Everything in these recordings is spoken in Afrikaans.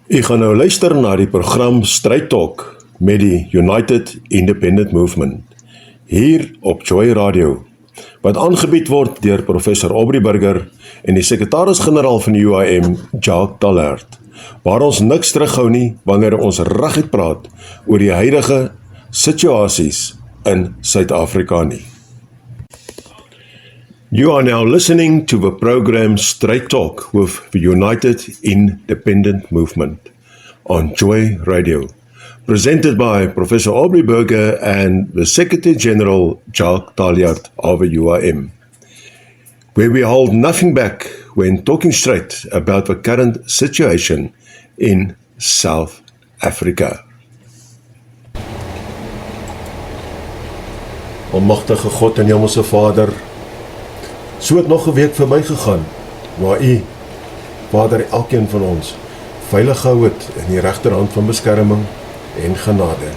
U gaan nou luister na die program Straight Talk met die United Independent Movement hier op Joy Radio, wat aangebied word deur professor Aubrey Burger en die sekretaris-generaal van die UIM, Jacques Tallard, waar ons niks terughou nie wanneer ons reguit praat oor die huidige situasies in Suid-Afrika nie. You are now listening to the program Straight Talk with the United Independent Movement on Joy Radio, presented by Professor Aubrey Burger and the Secretary General Jacques Tallard of the UIM, where we hold nothing back when talking straight about the current situation in South Africa. Almagtige God en Hemelse Vader, so het nog 'n week verbygegaan, waar U, Vader, elkeen van ons veilig gehou het in die regterhand van beskerming en genade.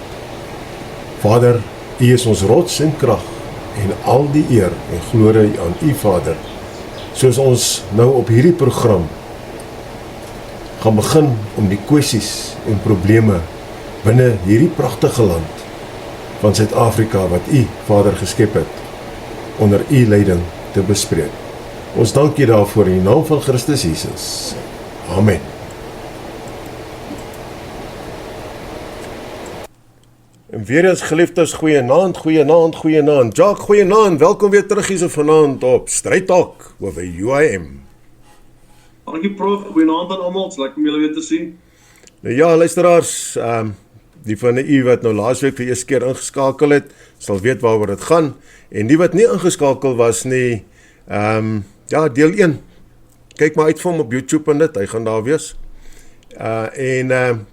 Vader, U is ons rots en krag, en al die eer en glorie aan U, Vader, soos ons nou op hierdie program gaan begin om die kwessies en probleme binne hierdie pragtige land van Suid-Afrika wat U, Vader, geskep het, onder U leiding te bespreek. Ons dank U daarvoor in die naam van Christus Jesus. Amen. En weer eens geliefdes, goeienaand. Jacques, goeienaand. Welkom weer terug hier so vanaand op Straight Talk with the UIM. Dankie prof, goeienaand aan almal, lekker om julle weer te sien. Nou ja, luisteraars, die van u wat nou laasweek vir eerste keer ingeskakel het, sal weet waaroor dit gaan. En die wat nie ingeskakel was nie, deel 1. Kyk maar uit vir hom op YouTube en dit, hy gaan daar wees.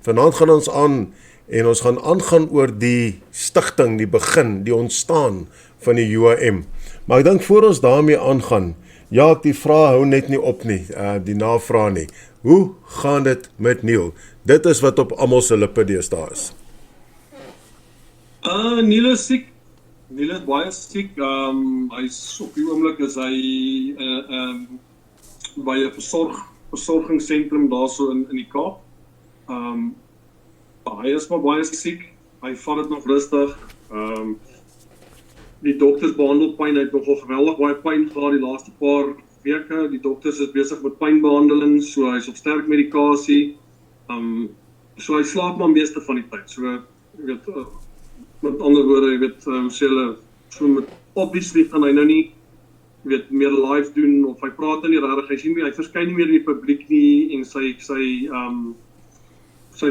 Vanaand gaan ons aan, en ons gaan aangaan oor die stigting, die begin, die ontstaan van die UIM. Maar ek dink voor ons daarmee aangaan, ja, die vraag hou net nie op nie, die navraag nie. Hoe gaan dit met Neil? Dit is wat op almal se lippe deesdae is. Neil is siek. Neil is baie siek. Hy's op die oomblik is hy by 'n versorgingsentrum daarso in die Kaap. Hy is maar baie siek. Hy vat dit nog rustig. Die dokters behandel pyn. Hy het nogal geweldig baie pyn gehad die laaste paar weke. Die dokters is besig met pynbehandeling, so hy's op sterk medikasie. So hy slaap maar meeste van die tyd. So, jy weet, met ander woorde, jy weet, hoe sê hulle, so met obviously gaan hy nou nie, jy weet, meer live doen, of hy praat nie regtig, hy verskyn nie meer in die publiek nie, en sy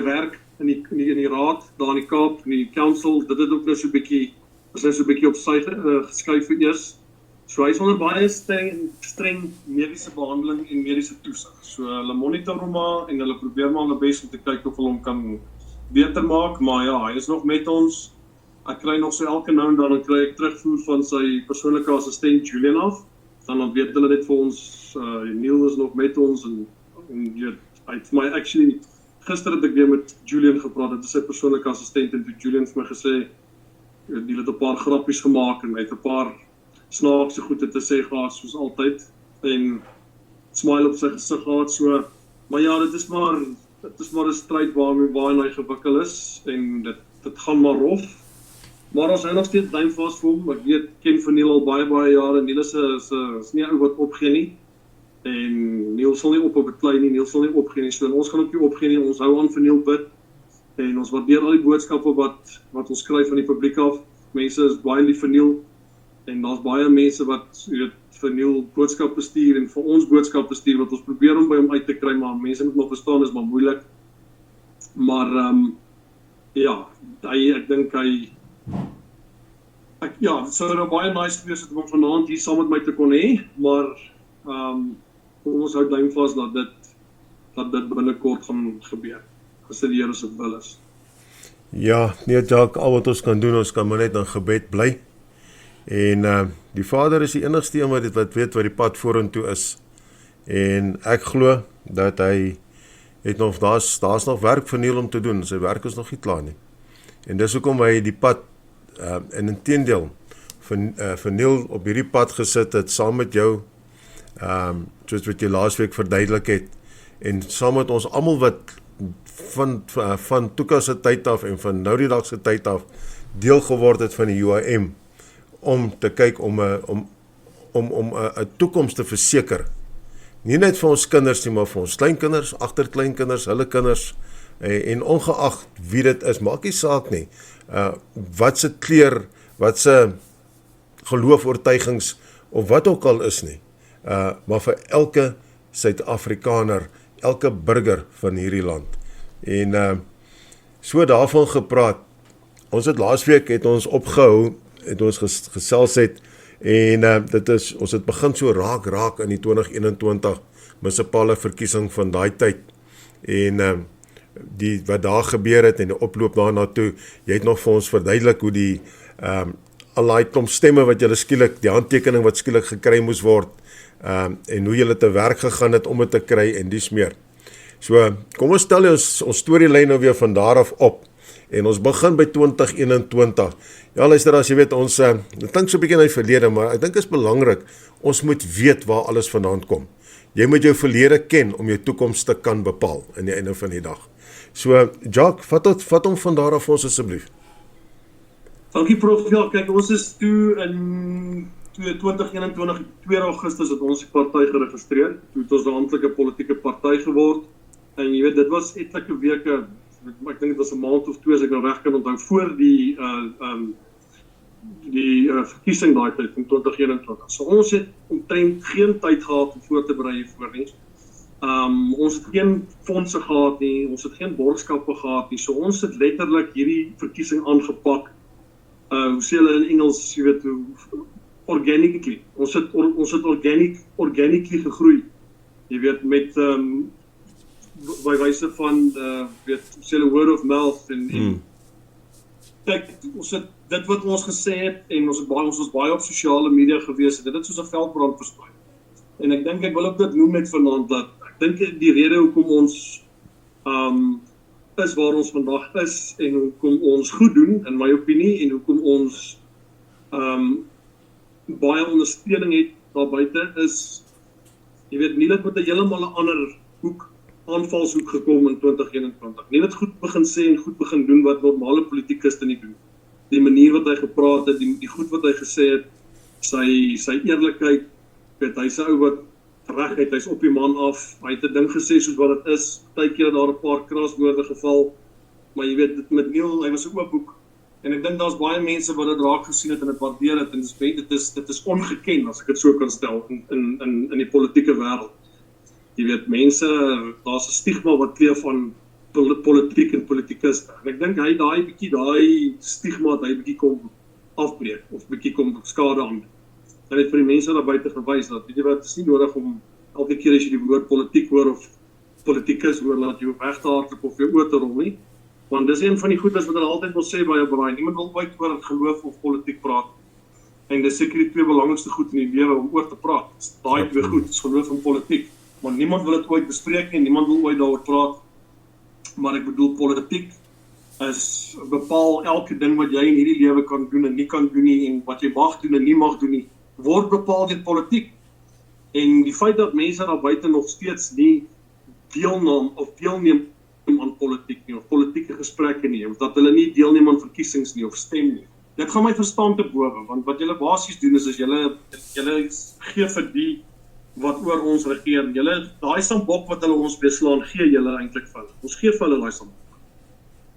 werk in die raad, daar in die Kaap, in die council, dit het ook nou so 'n bietjie op sy geskuif vir eers. So hy is onder baie streng mediese behandeling en mediese toesig. So hulle monitor hom maar en hulle probeer maar hulle bes om te kyk of hulle hom kan beter maak, maar ja, hy is nog met ons. Ek kry nog so elke nou en dan kry ek terugvoer van sy persoonlike assistent Julian af. Dan weet hulle net vir ons, Neil is nog met ons en hy het vir my actually, gister het ek weer met Julian gepraat, dit is sy persoonlike assistent, en toe Julian vir my gesê, Neil het 'n paar grappies gemaak en hy het 'n paar snaakse goede te sê gehad, soos altyd, en smile op sy gesig gehad, so, maar ja, dit is maar 'n stryd waarin hy gewikkel is, en dit gaan maar rof, maar ons hou nog steeds duim vas vir hom. Ek weet, ken van Neil al baie jare, Neil is nie 'n ou wat opgee nie, en Neil sal nie beklei nie, Neil sal nie opgee nie, so ons gaan ook nie opgee nie, ons hou aan vir Neil bid, en ons waardeer al die boodskappe wat ons kry van die publiek af. Mense is baie lief vir Neil, en daar's baie mense wat vir Neil boodskappe stuur, en vir ons boodskappe stuur, wat ons probeer om by hom uit te kry, maar mense moet maar verstaan, is maar moeilik. Maar, ja, ek dink dit sou nou baie nice gewees het om vanaand hier saam met my te kon hê, maar, ons hou duim vas dat dit binnekort gaan gebeur, as dit die Here se wil is. Ja, nee Jacques, al wat ons kan doen, ons kan maar net in gebed bly. En die Vader is die enigste een wat weet wat die pad vorentoe is. En ek glo dat hy het nog, daar's nog werk vir Neil om te doen. Sy werk is nog nie klaar nie. En dis hoekom hy die pad, en inteendeel, vir Neil op hierdie pad gesit het, saam met jou, soos wat jy laasweek verduidelik het, en saam met ons almal wat van Tuka se tyd af en van nou die dag se tyd af deel geword het van die UIM om te kyk om 'n toekoms te verseker. Nie net vir ons kinders nie, maar vir ons kleinkinders, agterkleinkinders, hulle kinders en ongeag wie dit is, maak nie saak nie. Wat se kleur, wat se geloofoortuigings of wat ook al is nie. Maar vir elke Suid-Afrikaner, elke burger van hierdie land. En so daarvan gepraat. Ons het laasweek het ons opgehou, het ons gesels het en dit is ons het begin so raak in die 2021 munisipale verkiesing van daai tyd. En die wat daar gebeur het en die oploop daarna toe, jy het nog vir ons verduidelik hoe die al daai klomp stemme wat julle skielik, die handtekening wat skielik gekry moes word, en hoe julle te werk gegaan het om dit te kry en dies meer. So, kom ons stel ons storielyn nou weer van daar af op, en ons begin by 2021. Ja, luister, as jy weet, ons, dit klink so 'n bietjie na die verlede, maar ek dink is belangrik, ons moet weet waar alles vandaan kom. Jy moet jou verlede ken om jou toekoms te kan bepaal, in die einde van die dag. So, Jacques, vat hom van daar af ons asseblief. Dankie prof, ja, kyk, ons is toe in 2021, 2 Augustus het ons die party geregistreer, toe het ons 'n amptelike politieke party geword, en jy weet, dit was etlike weke, ek dink dit was 'n maand of 2 as ek nou reg kan onthou, voor die verkiesing daai tyd in 2021. So ons het omtrent geen tyd gehad om voor te berei hiervoor nie. Ons het geen fondse gehad nie, ons het geen borgskappe gehad nie, so ons het letterlik hierdie verkiesing aangepak, hoe sê hulle in Engels, jy weet, organically. Ons het organically gegroei. Jy weet, met by wyse van weet, sê hulle word of mouth en kyk, ons het dit wat ons gesê het en ons was baie op sosiale media gewees het, dit het soos 'n veldbrand versprei. En ek dink ek wil ook dit noem net vanaand dat ek dink die rede hoekom ons is waar ons vandag is en hoekom ons goed doen in my opinie en hoekom ons baie ondersteuning het daar buite is, jy weet, nie dit met 'n heeltemal 'n ander aanvalshoek gekom in 2021. Nie dit goed begin sê en goed begin doen wat normale politikuste nie doen. Die manier wat hy gepraat het, die goed wat hy gesê het, sy eerlikheid, weet, hy's 'n ou wat reg het, hy's op die man af, hy het 'n ding gesê soos wat dit is, partykeer daar 'n paar kraswoorde geval, maar jy weet, met Neil, hy was 'n oop boek. En ek dink daar's baie mense wat dit raak gesien het en dit waardeer het, en dit is ongeken, as ek dit so kan stel, in die politieke wêreld. Jy weet, mense, daar's 'n stigma wat kleef van politiek en politikuste. En ek dink hy daai stigma het hy bietjie kom afbreek, of bietjie kom skade aan. En het vir die mense daar buite gewys dat, weet jy wat, het is nie nodig om elke keer as jy die woord politiek hoor of politikus hoor, laat jy weghardloop of jou oor te rol nie. Want dis een van die goedes wat hulle altyd wil sê by 'n braai. Niemand wil ooit oor geloof of politiek praat. En dis seker die 2 belangrikste goed in die lewe om oor te praat. Daai 2 goed, is geloof en politiek. Maar niemand wil dit ooit bespreek nie, niemand wil ooit daaroor praat. Maar ek bedoel, politiek is bepaal elke ding wat jy in hierdie lewe kan doen en nie kan doen nie, en wat jy mag doen en nie mag doen nie, word bepaal deur politiek. En die feit dat mense daar buite nog steeds nie deelneem aan politiek nie, of politieke gesprekke nie, of dat hulle nie deelneem aan verkiesings nie, of stem nie. Dit gaan my verstaan te bowe, want wat julle basies doen is julle gee vir die wat oor ons regeer. Julle, daai sambok wat hulle ons beslaan, gee julle eintlik vir hulle. Ons gee vir hulle daai sambok.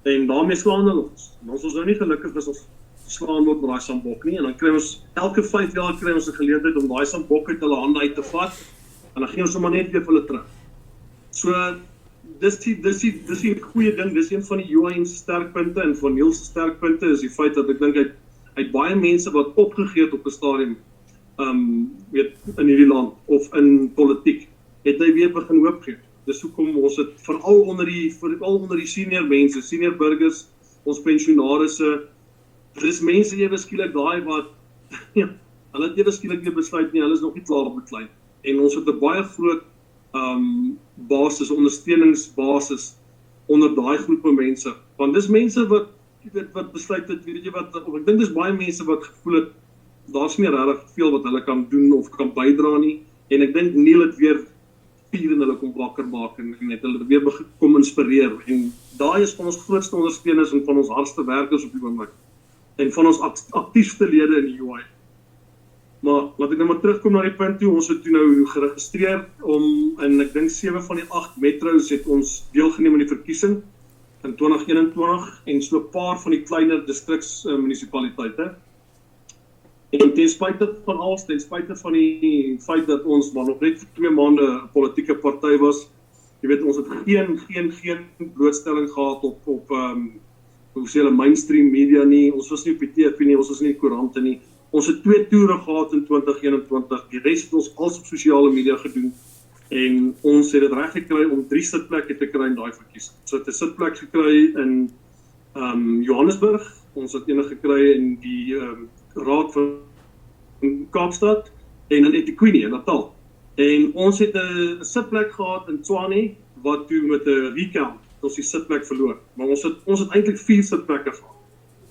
En daarmee slaan hulle ons. En ons nou nie gelukkig is ons geslaan word met daai sambok nie, en dan kry ons, elke 5 jaar kry ons 'n geleentheid om daai sambok uit hulle hande uit te vat, en dan gee ons sommer net weer vir hulle terug. So, dis die goeie ding, dis een van die UIM se sterkpunte, en van Neil se sterkpunte is die feit dat ek dink hy het baie mense wat opgegee het op 'n stadium, weet, in hierdie land, of in politiek, het hy weer begin hoop gee. Dis hoekom ons het, veral onder die senior mense, senior burgers, ons pensionarisse, dis mense ewe skielik daai wat, ja, hulle het ewe skielik nie besluit nie, hulle is nog nie klaar beklei. En ons het 'n baie groot basis, ondersteuningsbasis onder daai groepe mense. Want dis mense wat, wat besluit het, weet jy wat, of ek dink dis baie mense wat gevoel het, daar's nie regtig veel wat hulle kan doen of kan bydra nie. En ek dink Neil het weer vuur in hulle kom wakker maak en net hulle weer kom inspireer. En daai is van ons grootste ondersteuners en van ons hardste werkers op die oomblik. En van ons aktiefste lede in die UI. Maar laat ek nou maar terugkom na die punt toe, ons het toe nou geregistreer en ek dink 7 van die 8 metros het ons deelgeneem in die verkiesing in 2021 en so 'n paar van die kleiner distriksmunisipaliteite. En ten spyte van alles, ten spyte van die feit dat ons maar nog net vir 2 maande 'n politieke party was, jy weet, ons het geen blootstelling gehad op hoe sê hulle, mainstream media nie, ons was nie op die TV nie, ons was nie in die koerante nie. Ons het 2 toere gehad in 2021, die res het ons als op sosiale media gedoen, en ons het dit reg gekry om 3 sitplekke te kry in daai verkiesing. So het 'n sitplek gekry in Johannesburg, ons het een gekry in die Raad van Kaapstad en in eThekwini in Natal. En ons het 'n sitplek gehad in Tshwane wat toe met 'n recount ons die sitplek verloor. Maar ons het eintlik 4 sitplekke gehad.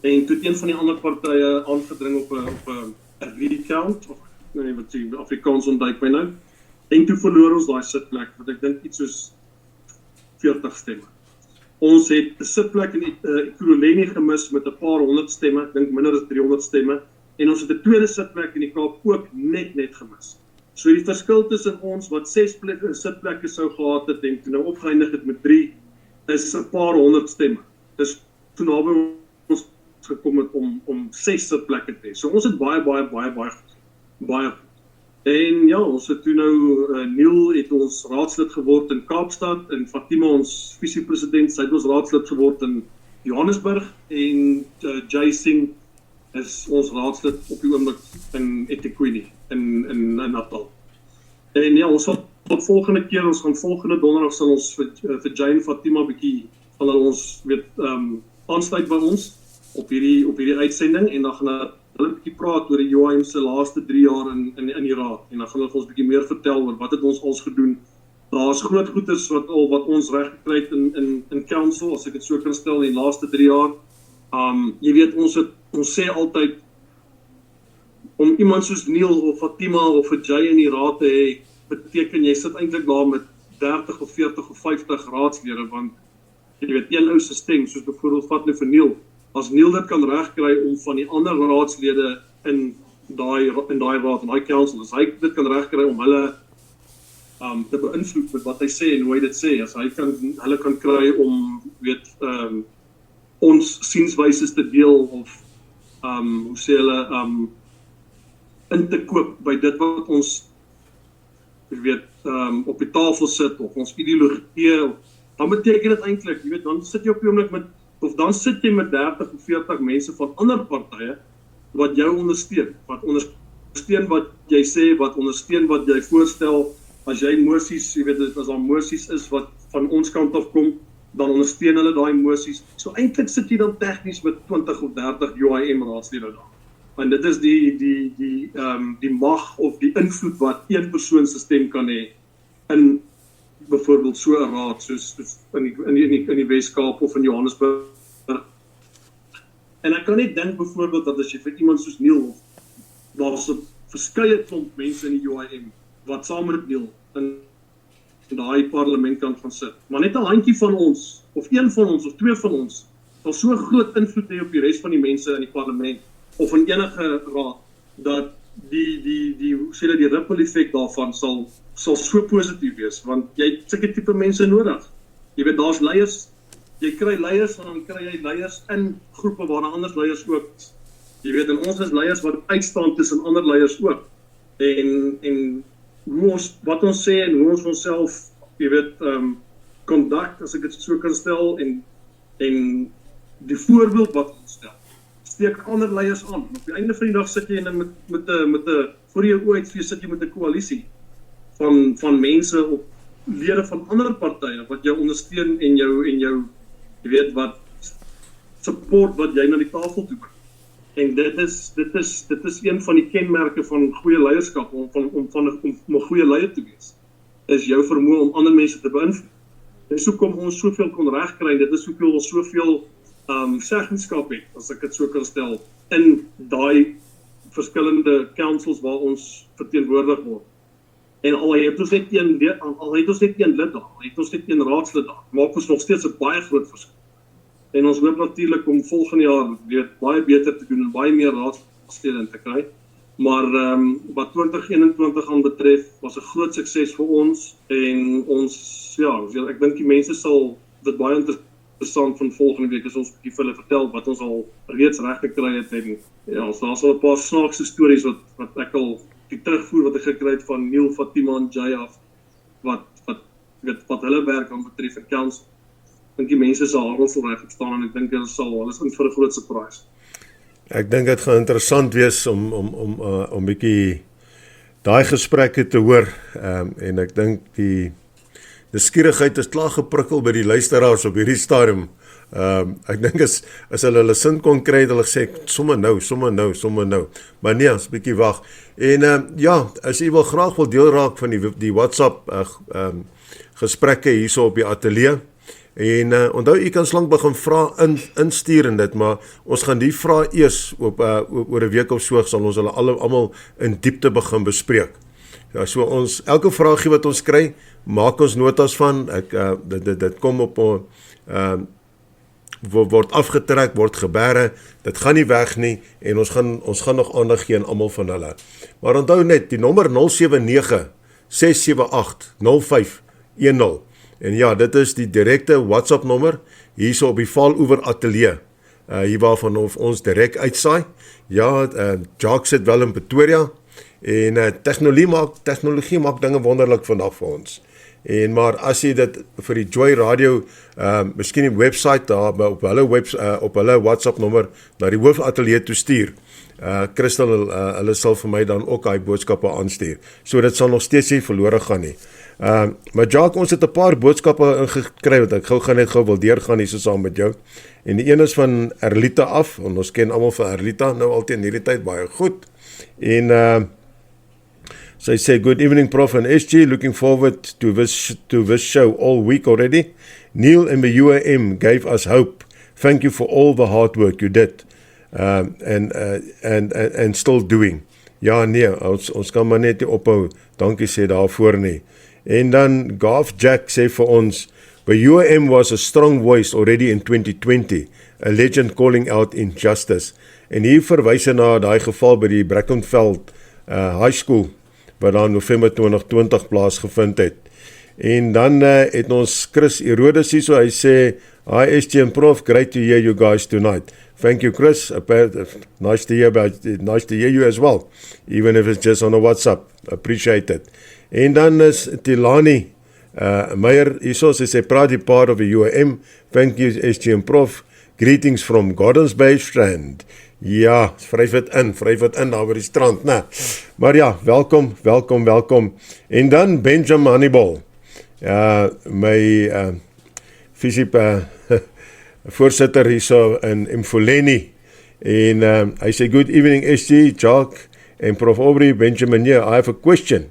En toe het een van die ander partye aangedring op 'n recount, of nee, wat sê Afrikaans ontduik my nou. En toe verloor ons daai sitplek, wat ek dink iets soos 40 stemme. Ons het 'n sitplek in Ekurhuleni gemis met 'n paar 100 stemme, ek dink minder as 300 stemme, en ons het 'n tweede sitplek in die Kaap ook net gemis. So die verskil tussen ons wat 6 sitplekke sou gehad het en toe nou opgeëindig het met 3, is 'n paar 100 stemme. Dis toe naby ons gekom het om 6 sitplekke te hê. So ons het baie goed. En ja, ons het toe nou, Neil het ons raadslid geword in Kaapstad, en Fatima ons visiepresident, sy het ons raadslid geword in Johannesburg, en Jay Singh is ons raadslid op die oomblik in eThekwini, in Natal. En ja, ons sal volgende keer, ons gaan volgende donderdag sal ons vir Jay en Fatima bietjie, sal hulle ons aansluit by ons op hierdie uitsending, en dan gaan hulle 'n bietjie praat oor die UIM se laaste 3 jaar in die raad, en dan gaan hulle vir ons bietjie meer vertel oor wat het ons als gedoen. Daar's groot goeders wat ons reg gekry het in council, as ek dit so kan stel, in die laaste 3 jaar. Jy weet, ons sê altyd, om iemand soos Neil of Fatima of Jay in die raad te hê, beteken jy sit eintlik daar met 30 of 40 of 50 raadslede, want jy weet, een ou se stem, soos byvoorbeeld vat nou vir Neil, as Neil dit kan regkry om van die ander raadslede in daai raad, in daai council, as hy dit kan regkry om hulle te beïnvloed met wat hy sê en hoe hy dit sê, as hulle kan kry om, weet, ons sienswyses te deel, of hoe sê hulle, in te koop by dit wat ons, weet, op die tafel sit, of ons ideologie, dan beteken dit eintlik, jy weet, dan sit jy op die oomblik dan sit jy met 30 of 40 mense van ander partye wat jou ondersteun, wat jy sê, wat ondersteun wat jy voorstel. As jy moties, jy weet, as daar moties is wat van ons kant af kom, dan ondersteun hulle daai moties. So eintlik sit jy dan tegnies met 20 of 30 UIM raadslede daar. Want dit is die mag of die invloed wat een persoon se stem kan hê in byvoorbeeld so 'n raad soos in die Weskaap of in Johannesburg. En ek kan net dink byvoorbeeld dat as jy vir iemand soos Neil, daar's 'n verskeie klomp mense in die UIM wat saam met Neil in daai parlement kan gaan sit. Maar net 'n handjie van ons, of een van ons, of 2 van ons, sal so groot invloed hê op die res van die mense in die parlement of in enige raad, dat die ripple effek daarvan sal so positief wees, want jy het sulke tipe mense nodig. Jy weet, daar's leiers, jy kry leiers, en dan kry jy leiers in groepe waar ander leiers ook, jy weet, en ons is leiers wat uitstaan tussen ander leiers ook, en wat ons sê, en hoe ons onsself, jy weet, conduct, as ek dit so kan stel, en die voorbeeld wat ons stel, steek ander leiers aan. Op die einde van die dag sit jy voor jou oë uitvee, sit jy met 'n koalisie van mense op lede van ander partye wat jou ondersteun en jou, jy weet, wat support wat jy na die tafel toe kom. En dit is een van die kenmerke van goeie leierskap, om 'n goeie leier te wees, is jou vermoë om ander mense te beïnvloed. Dis hoekom ons soveel kon regkry, dit is hoekom ons soveel seggenskap het, as ek dit so kan stel, in daai verskillende councils waar ons verteenwoordig word. En al het ons net een lid daar, al het ons net een raadslid daar, maak ons nog steeds 'n baie groot verskil. En ons hoop natuurlik om volgende jaar baie beter te doen en baie meer raadslede te kry. Maar wat 2021 aan betref, was 'n groot sukses vir ons en ons, ek dink die mense sal dit baie interessant van volgende week as ons vir hulle vertel wat ons al reeds reg gekry het en daar's al 'n paar snaakse stories wat ek al die terugvoer wat ek gekry het van Neil, Fatima en Jay af wat hulle werk aan betref en council. Ek dink die mense sal hartens reg staan en ek dink hulle sal alles in vir 'n groot surprise. Ek dink dit gaan interessant wees om bietjie daai gesprekke te hoor en ek dink die skierigheid is klaar geprikkel by die luisteraars op hierdie stadium. Ek dink as hulle sin kon kry, hulle sê sommer nou. Maar nee, as bietjie wag. En as u wil graag wil deel raak van die WhatsApp gesprekke hierso op die ateljee. En onthou, u kan slank begin vra instuur in dit, maar ons gaan die vrae eers oor 'n week of so sal ons hulle almal in diepte begin bespreek. Ja, so ons elke vraagie wat ons kry, maak ons notas van. Dit kom op word afgetrek, word gebeere, dit gaan nie weg nie en ons gaan nog aandag gee aan almal van hulle. Maar onthou net, die nommer 079 678 0510. En ja, dit is die direkte WhatsApp nommer hierso op die Vaaloewer Ateljee. Hier waarvan ons direk uitsaai. Ja, Jacques sit wel in Pretoria en tegnologie maak dinge wonderlik vandag vir ons. Maar as jy dit vir die Joy Radio, miskien die website daar op hulle WhatsApp nommer na die hoofateljee toe stuur, Christel, hulle sal vir my dan ook daai boodskappe aanstuur. So dit sal nog steeds nie verlore gaan nie. Maar Jacques, ons het 'n paar boodskappe ingekry wat ek gou wil deurgaan hier so saam met jou. En die een is van Erlita af, en ons ken almal van Erlita nou altyd in hierdie tyd baie goed. En so I say, good evening, Prof and SG. Looking forward to this show all week already. Neil and the UAM gave us hope. Thank you for all the hard work you did and still doing. Ja, nee, ons kan maar net nie ophou. Dankie sê daarvoor nie. En dan Garth Jack sê vir ons, the UAM was a strong voice already in 2020, a legend calling out injustice. En hier verwys hy na daai geval by die Brackenfell High School, wat dan November 2020 plaasgevind het. En dan het ons Chris Herodes hier so, hy sê, hi SG and Prof, great to hear you guys tonight. Thank you, Chris. Nice to hear you as well, even if it's just on a WhatsApp. Appreciate it. En dan is Tilani Meyer hier so, sy sê, proudly part of the UAM. Thank you SG and Prof. Greetings from Gordons Bay Strand. Ja, vryf het in daar by die strand, né? Maar ja, welkom. En dan Benjamin Hannibal, my voorsitter hierso in Mfuleni, en hy sê, good evening SG, Jacques, en Prof Aubrey, Benjamin here, I have a question.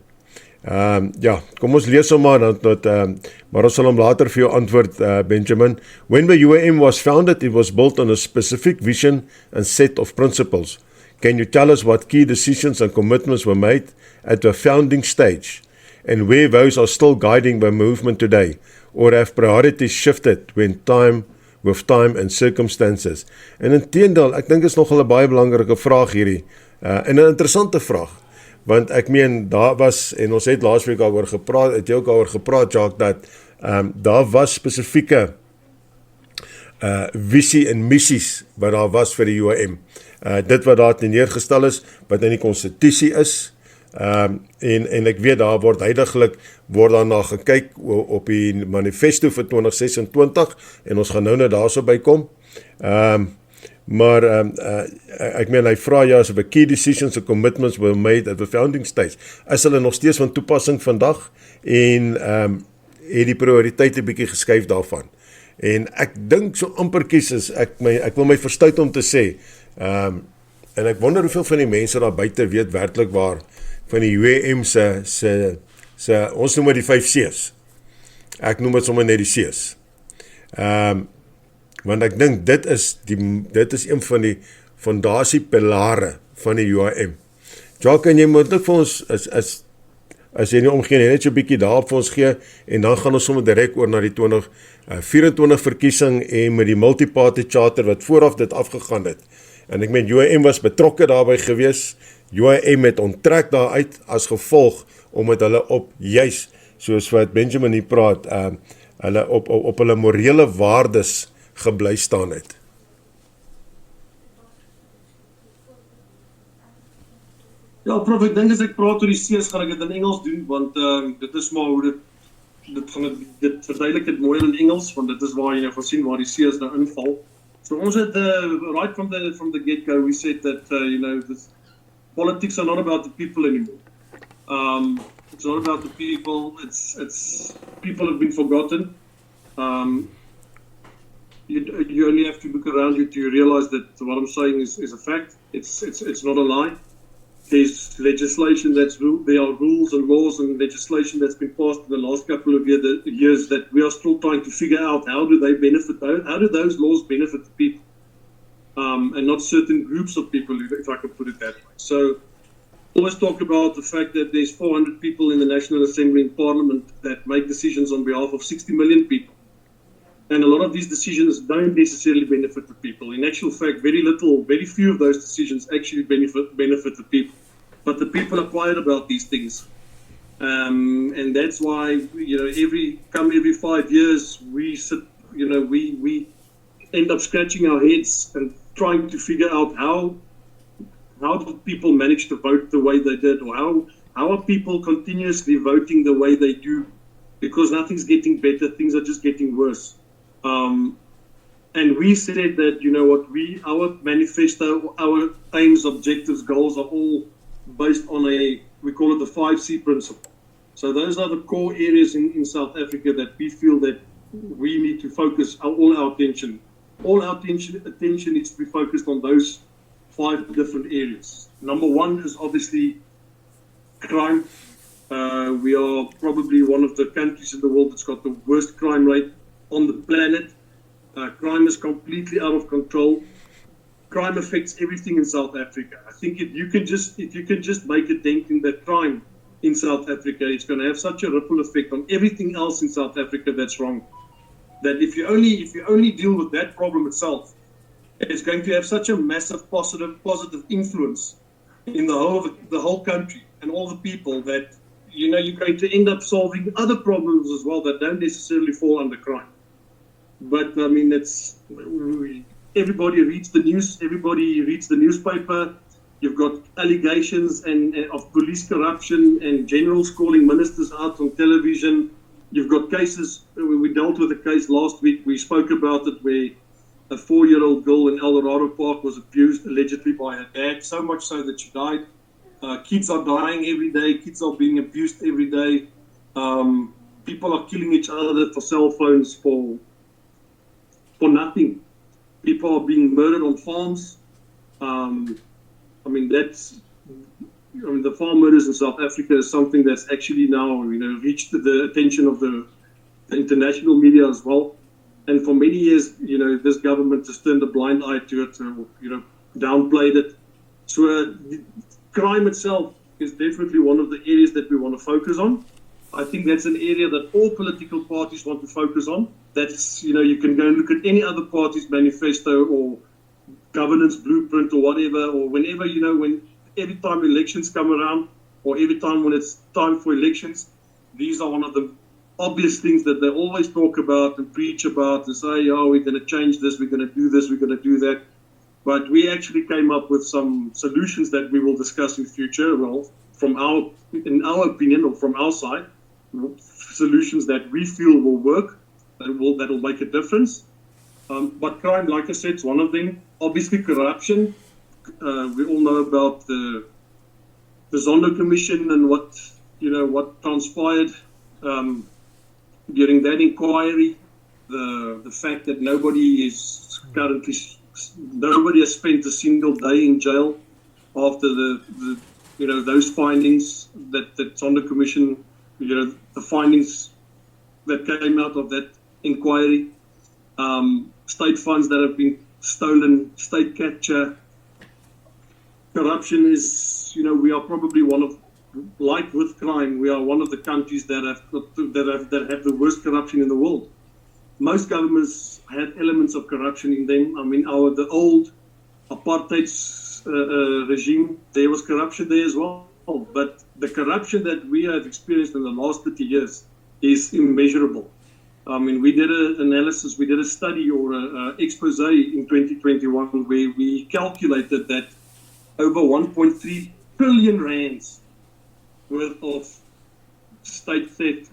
Ja, kom ons lees hom maar, maar ons sal hom later vir jou antwoord, Benjamin. When the UAM was founded, it was built on a specific vision and set of principles. Can you tell us what key decisions and commitments were made at the founding stage, and where those are still guiding the movement today, or have priorities shifted with time and circumstances? En inteendeel, ek dink is nogal 'n baie belangrike vraag hierdie, en 'n interessante vraag. Want ek meen, daar was, en ons het laasweek daaroor gepraat, het jy ook daaroor gepraat, Jacques, dat daar was spesifieke visie en missies wat daar was vir die UAM. Dit wat daar neergestel is, wat in die konstitusie is, en ek weet daar word huidiglik daarna gekyk op die manifesto vir 2026, en ons gaan nou daarso bykom. Maar ek meen, hy vra jou, as the key decisions and commitments were made at the founding stage, is hulle nog steeds van toepassing vandag, en het die prioriteite bietjie geskuif daarvan. En ek dink so amperkies is, ek wil my verstout om te sê, en ek wonder hoeveel van die mense daar buite weet werklik waar, van die UAM se ons noem die 5 C's. Ek noem dit sommer net die C's. Want ek dink dit is een van die fondasiepilare van die UAM. Jacques, en jy moet ook vir ons as jy nie omgee net so 'n bietjie daarop vir ons gee en dan gaan ons sommer direk oor na die 2024 verkiesing en met die multi-party charter wat vooraf dit afgegaan het. En ek meen UIM was betrokke daarbey gewees. UIM het onttrek daaruit as gevolg omdat hulle op juis soos wat Benjamin hier praat, hulle op hulle morele waardes gebly staan het. Ja, prof, ek dink as ek praat oor die C's gaan ek dit in Engels doen, want dit is maar hoe dit verduidelik dit mooi in Engels, want dit is waar jy nou gaan sien waar die C's nou inval. So ons het right from the get-go, we said that politics are not about the people anymore. It's not about the people. It's people have been forgotten. You only have to look around you to realize that what I'm saying is a fact. It's not a lie. There's legislation there are rules and laws and legislation that's been passed in the last couple of years that we are still trying to figure out how do those laws benefit the people, and not certain groups of people, if I could put it that way. So always talk about the fact that there's 400 people in the National Assembly and Parliament that make decisions on behalf of 60 million people. And a lot of these decisions don't necessarily benefit the people. In actual fact, very few of those decisions actually benefit the people. But the people are quiet about these things. And that's why, every 5 years, we sit, we end up scratching our heads and trying to figure out how did people manage to vote the way they did, or how are people continuously voting the way they do, because nothing's getting better, things are just getting worse. And we said that, our manifesto, our aims, objectives, goals are all based on we call it the 5C principle. So those are the core areas in South Africa that we feel that we need to focus all our attention. All our attention needs to be focused on those 5 different areas. Number 1 is obviously crime. We are probably one of the countries in the world that's got the worst crime rate on the planet. Crime is completely out of control. Crime affects everything in South Africa. I think if you can just make a dent in that crime in South Africa, it's going to have such a ripple effect on everything else in South Africa that's wrong. That if you only deal with that problem itself, it's going to have such a massive positive influence in the whole country and all the people that you're going to end up solving other problems as well that don't necessarily fall under crime. But I mean, everybody reads the news. Everybody reads the newspaper. You've got allegations of police corruption and generals calling ministers out on television. You've got cases. We dealt with a case last week. We spoke about it where a 4-year-old girl in El Dorado Park was abused allegedly by her dad, so much so that she died. Kids are dying every day. Kids are being abused every day. People are killing each other for cell phones for nothing. People are being murdered on farms. The farm murders in South Africa is something that's actually now, reached the attention of the international media as well. And for many years, this government has turned a blind eye to it, downplayed it. So crime itself is definitely one of the areas that we want to focus on. I think that's an area that all political parties want to focus on. That's, you can go and look at any other party's manifesto or governance blueprint or whatever, or whenever, when every time elections come around, or every time when it's time for elections, these are one of the obvious things that they always talk about and preach about and say, we're going to change this, we're going to do this, we're going to do that. But we actually came up with some solutions that we will discuss in future. Well, in our opinion, or from our side, solutions that we feel will work, that will make a difference. But crime, like I said, is one of them. Obviously, corruption. We all know about the Zondo Commission and what transpired during that inquiry. The fact that nobody has spent a single day in jail after those findings that Zondo Commission, the findings that came out of that inquiry. State funds that have been stolen, state capture. Corruption is, we are probably one of like with crime, we are one of the countries that have the worst corruption in the world. Most governments had elements of corruption in them. I mean, the old apartheid regime, there was corruption there as well. But the corruption that we have experienced in the last 30 years is immeasurable. I mean, we did an analysis, we did a study or an expose in 2021 where we calculated that over 1.3 trillion rands worth of state theft,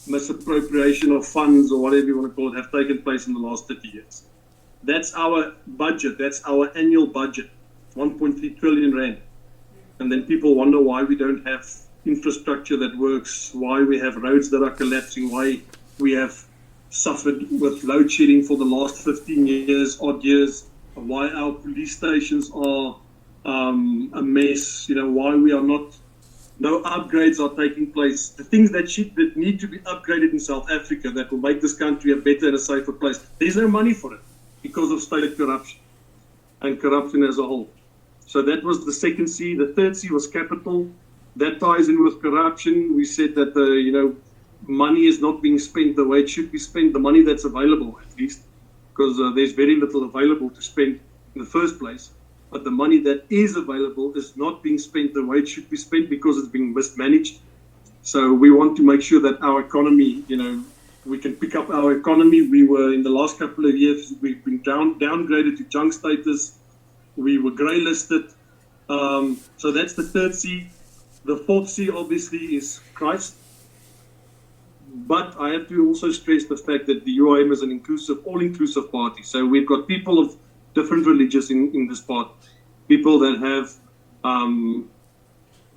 misappropriation of funds or whatever you want to call it, have taken place in the last 30 years. That's our budget, that's our annual budget, 1.3 trillion rand. And then people wonder why we don't have infrastructure that works, why we have roads that are collapsing, why we have suffered with load shedding for the last 15 years, odd years, why our police stations are a mess, why we are not, no upgrades are taking place. The things that need to be upgraded in South Africa that will make this country a better and a safer place, there's no money for it because of state corruption and corruption as a whole. So that was the second C. The third C was capital. That ties in with corruption. We said that money is not being spent the way it should be spent, the money that's available at least, because there's very little available to spend in the first place. But the money that is available is not being spent the way it should be spent because it's being mismanaged. So we want to make sure that our economy, we can pick up our economy. We were, in the last couple of years, we've been downgraded to junk status. We were grey listed. So that's the third C. The fourth C, obviously, is Christ. But I have to also stress the fact that the UIM is an all-inclusive party. So we've got people of different religions in this party. People that have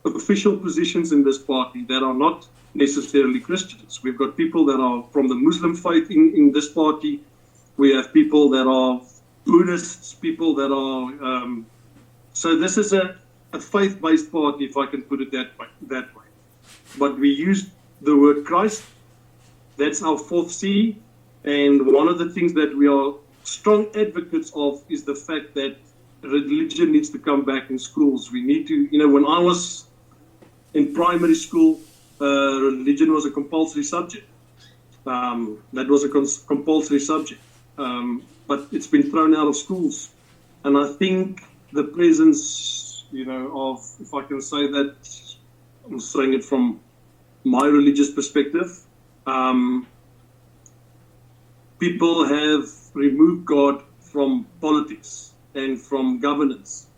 official positions in this party that are not necessarily Christians. We've got people that are from the Muslim faith in this party. We have people that are Buddhists, people that are... so this is a faith-based party, if I can put it that way. But we use the word Christ. That's our fourth C. And one of the things that we are strong advocates of is the fact that religion needs to come back in schools. We need to, when I was in primary school, religion was a compulsory subject. That was a compulsory subject. But it's been thrown out of schools. And I think the presence, of, if I can say that, I'm saying it from my religious perspective, people have removed God from politics and from governance.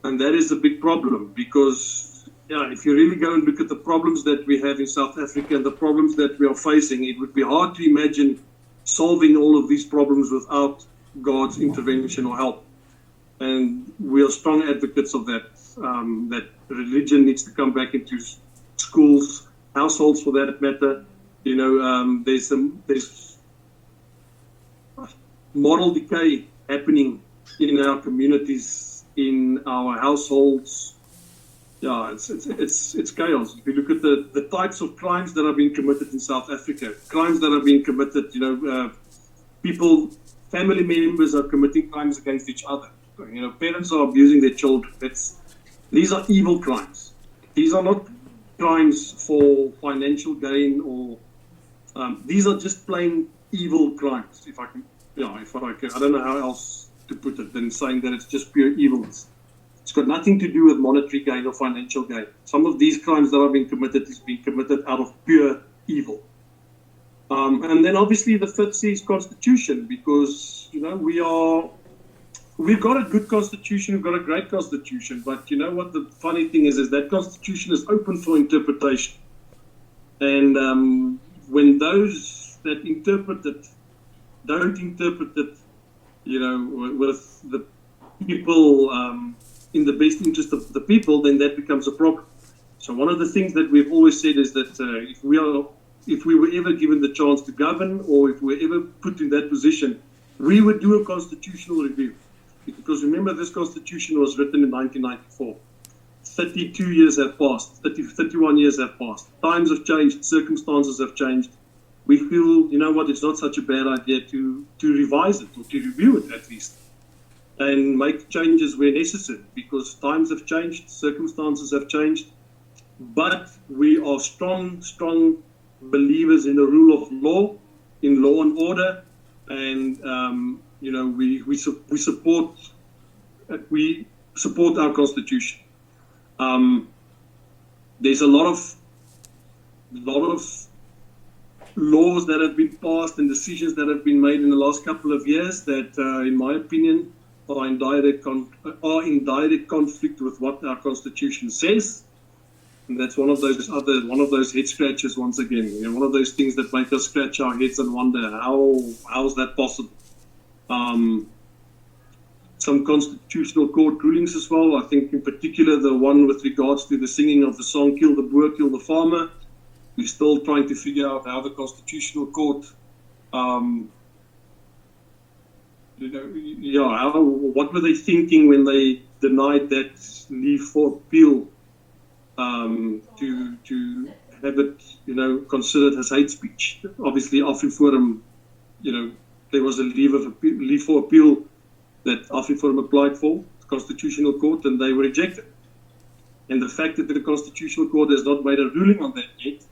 And that is a big problem because, if you really go and look at the problems that we have in South Africa and the problems that we are facing, it would be hard to imagine solving all of these problems without God's intervention or help. And we are strong advocates of that, that religion needs to come back into schools, households for that matter. There's moral decay happening in our communities, in our households. Yeah, it's chaos. If you look at the types of crimes that are being committed in South Africa, crimes that are being committed, family members are committing crimes against each other. Parents are abusing their children. These are evil crimes. These are not crimes for financial gain or these are just plain evil crimes. If I can, I don't know how else to put it than saying that it's just pure evil. It's got nothing to do with monetary gain or financial gain. Some of these crimes that are being committed is being committed out of pure evil. And then obviously the fifth C is constitution, because we've got a good constitution, we've got a great constitution, but you know what the funny thing is that constitution is open for interpretation. And when those that interpret it don't interpret it, with the people in the best interest of the people, then that becomes a problem. So one of the things that we've always said is that if we were ever given the chance to govern, or if we were ever put in that position, we would do a constitutional review. Because remember, this constitution was written in 1994. 32 years have passed, 31 years have passed. Times have changed, circumstances have changed. We feel, it's not such a bad idea to revise it, or to review it at least. and make changes where necessary, because times have changed, circumstances have changed, but we are strong believers in the rule of law, in law and order, and we support our constitution. There's a lot of laws that have been passed and decisions that have been made in the last couple of years that, in my opinion, are in direct conflict with what our constitution says. And that's one of those head scratches once again. One of those things that make us scratch our heads and wonder how's that possible. Some constitutional court rulings as well. I think in particular the one with regards to the singing of the song "Kill the Boer, Kill the Farmer." We're still trying to figure out how the constitutional court, what were they thinking when they denied that leave for appeal to have it, considered as hate speech. Obviously, AfriForum, there was a leave for appeal that AfriForum applied for the Constitutional Court, and they were rejected. And the fact that the Constitutional Court has not made a ruling on that yet,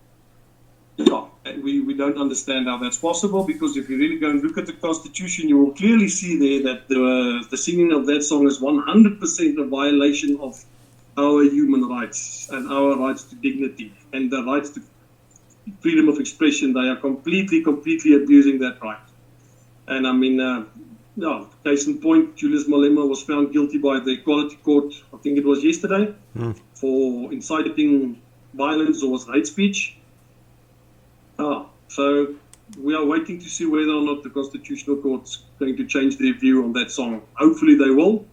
we don't understand how that's possible, because if you really go and look at the Constitution, you will clearly see there that the singing of that song is 100% a violation of our human rights and our rights to dignity and the rights to freedom of expression. They are completely abusing that right. And I mean, case in point, Julius Malema was found guilty by the Equality Court, I think it was yesterday, for inciting violence or hate speech. So we are waiting to see whether or not the Constitutional Court's going to change their view on that song. Hopefully they will.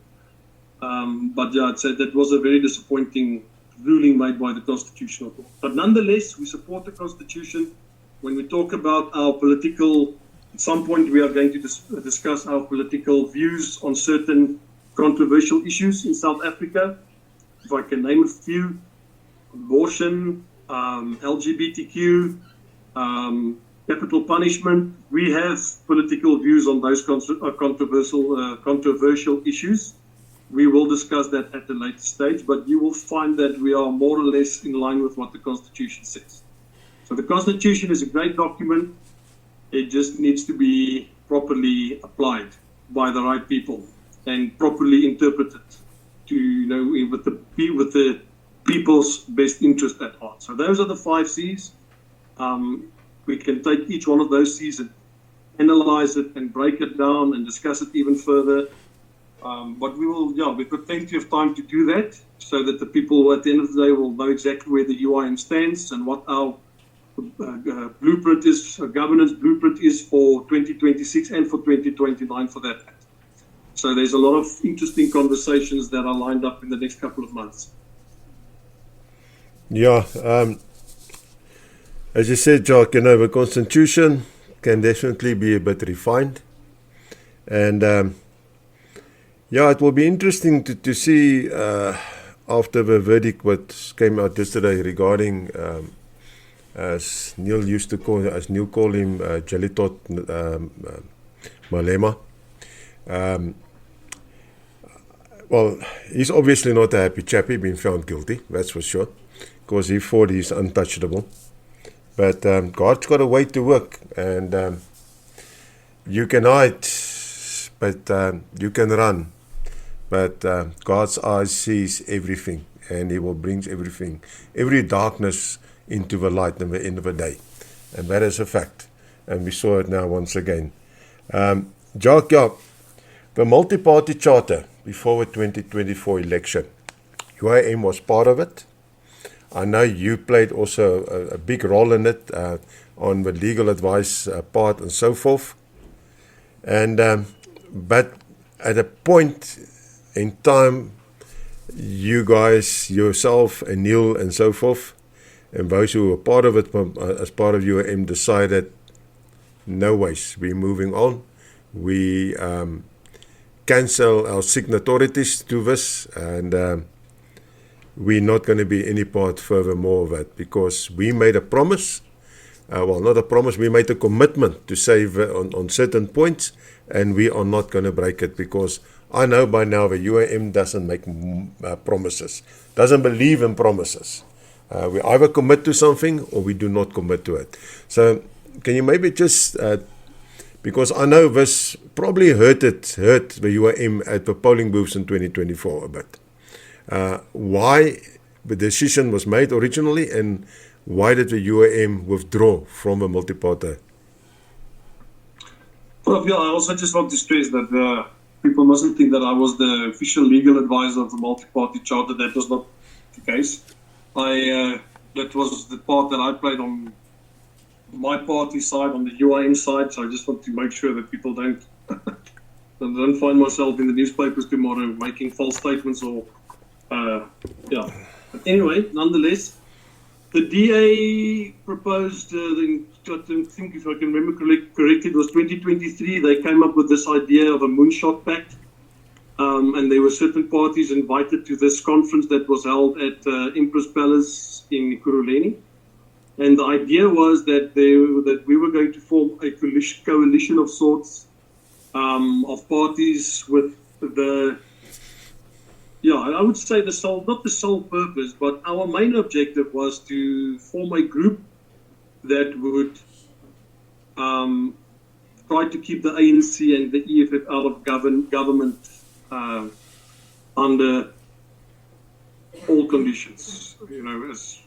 But I'd say that was a very disappointing ruling made by the Constitutional Court. But nonetheless, we support the Constitution. When we talk about our political, at some point we are going to discuss our political views on certain controversial issues in South Africa. If I can name a few: abortion, LGBTQ, capital punishment. We have political views on those controversial issues. We will discuss that at a later stage, but you will find that we are more or less in line with what the Constitution says. So the Constitution is a great document. It just needs to be properly applied by the right people and properly interpreted with the people's best interest at heart. So those are the 5 C's. We can take each one of those C's and analyze it and break it down and discuss it even further. But we've got plenty of time to do that, so that the people at the end of the day will know exactly where the UIM stands and what our blueprint is, governance blueprint is for 2026 and for 2029 for that matter. So there's a lot of interesting conversations that are lined up in the next couple of months. Yeah, as you said, Jacques, the Constitution can definitely be a bit refined. And it will be interesting to see after the verdict what came out yesterday regarding, as Neil called him, Jalitot Malema. Well, he's obviously not a happy chappy being found guilty, that's for sure, because he thought he's untouchable. But God's got a way to work, and you can hide, but you can run. But God's eyes sees everything, and He will bring every darkness into the light at the end of the day. And that is a fact. And we saw it now once again. Jacques, the multi-party charter before the 2024 election, UIM was part of it. I know you played also a big role in it, on the legal advice part and so forth. And but at a point in time, you guys, yourself and Neil and so forth, and those who were part of it as part of UIM, decided, no ways, we're moving on. We cancel our signatories to this, and we're not going to be any part furthermore of that, because we made a promise, not a promise, we made a commitment to save on certain points, and we are not going to break it, because I know by now the UAM doesn't make promises, doesn't believe in promises. We either commit to something or we do not commit to it. So can you maybe just, because I know this probably hurt the UAM at the polling booths in 2024 a bit. Why the decision was made originally, and why did the UAM withdraw from a multi-party? Well, yeah, I also just want to stress that people mustn't think that I was the official legal advisor of the multi-party charter. That was not the case. That was the part that I played on my party side, on the UAM side. So I just want to make sure that people don't find myself in the newspapers tomorrow making false statements or yeah. But anyway, nonetheless, the DA proposed, I think if I can remember correctly, it was 2023, they came up with this idea of a moonshot pact. And there were certain parties invited to this conference that was held at Empress Palace in Ekurhuleni. And the idea was that we were going to form a coalition of sorts of parties with I would say not the sole purpose, but our main objective was to form a group that would try to keep the ANC and the EFF out of government under all conditions, as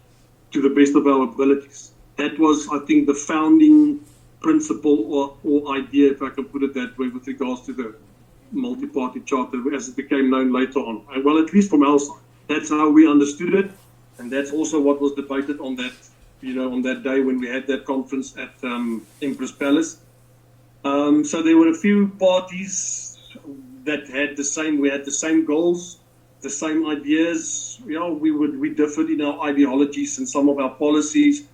to the best of our abilities. That was, I think, the founding principle or idea, if I can put it that way, with regards to the multi-party charter as it became known later on. Well, at least from our side. That's how we understood it, and that's also what was debated on that, on that day when we had that conference at Empress Palace. So there were a few parties that had we had the same goals, the same ideas. We differed in our ideologies and some of our policies,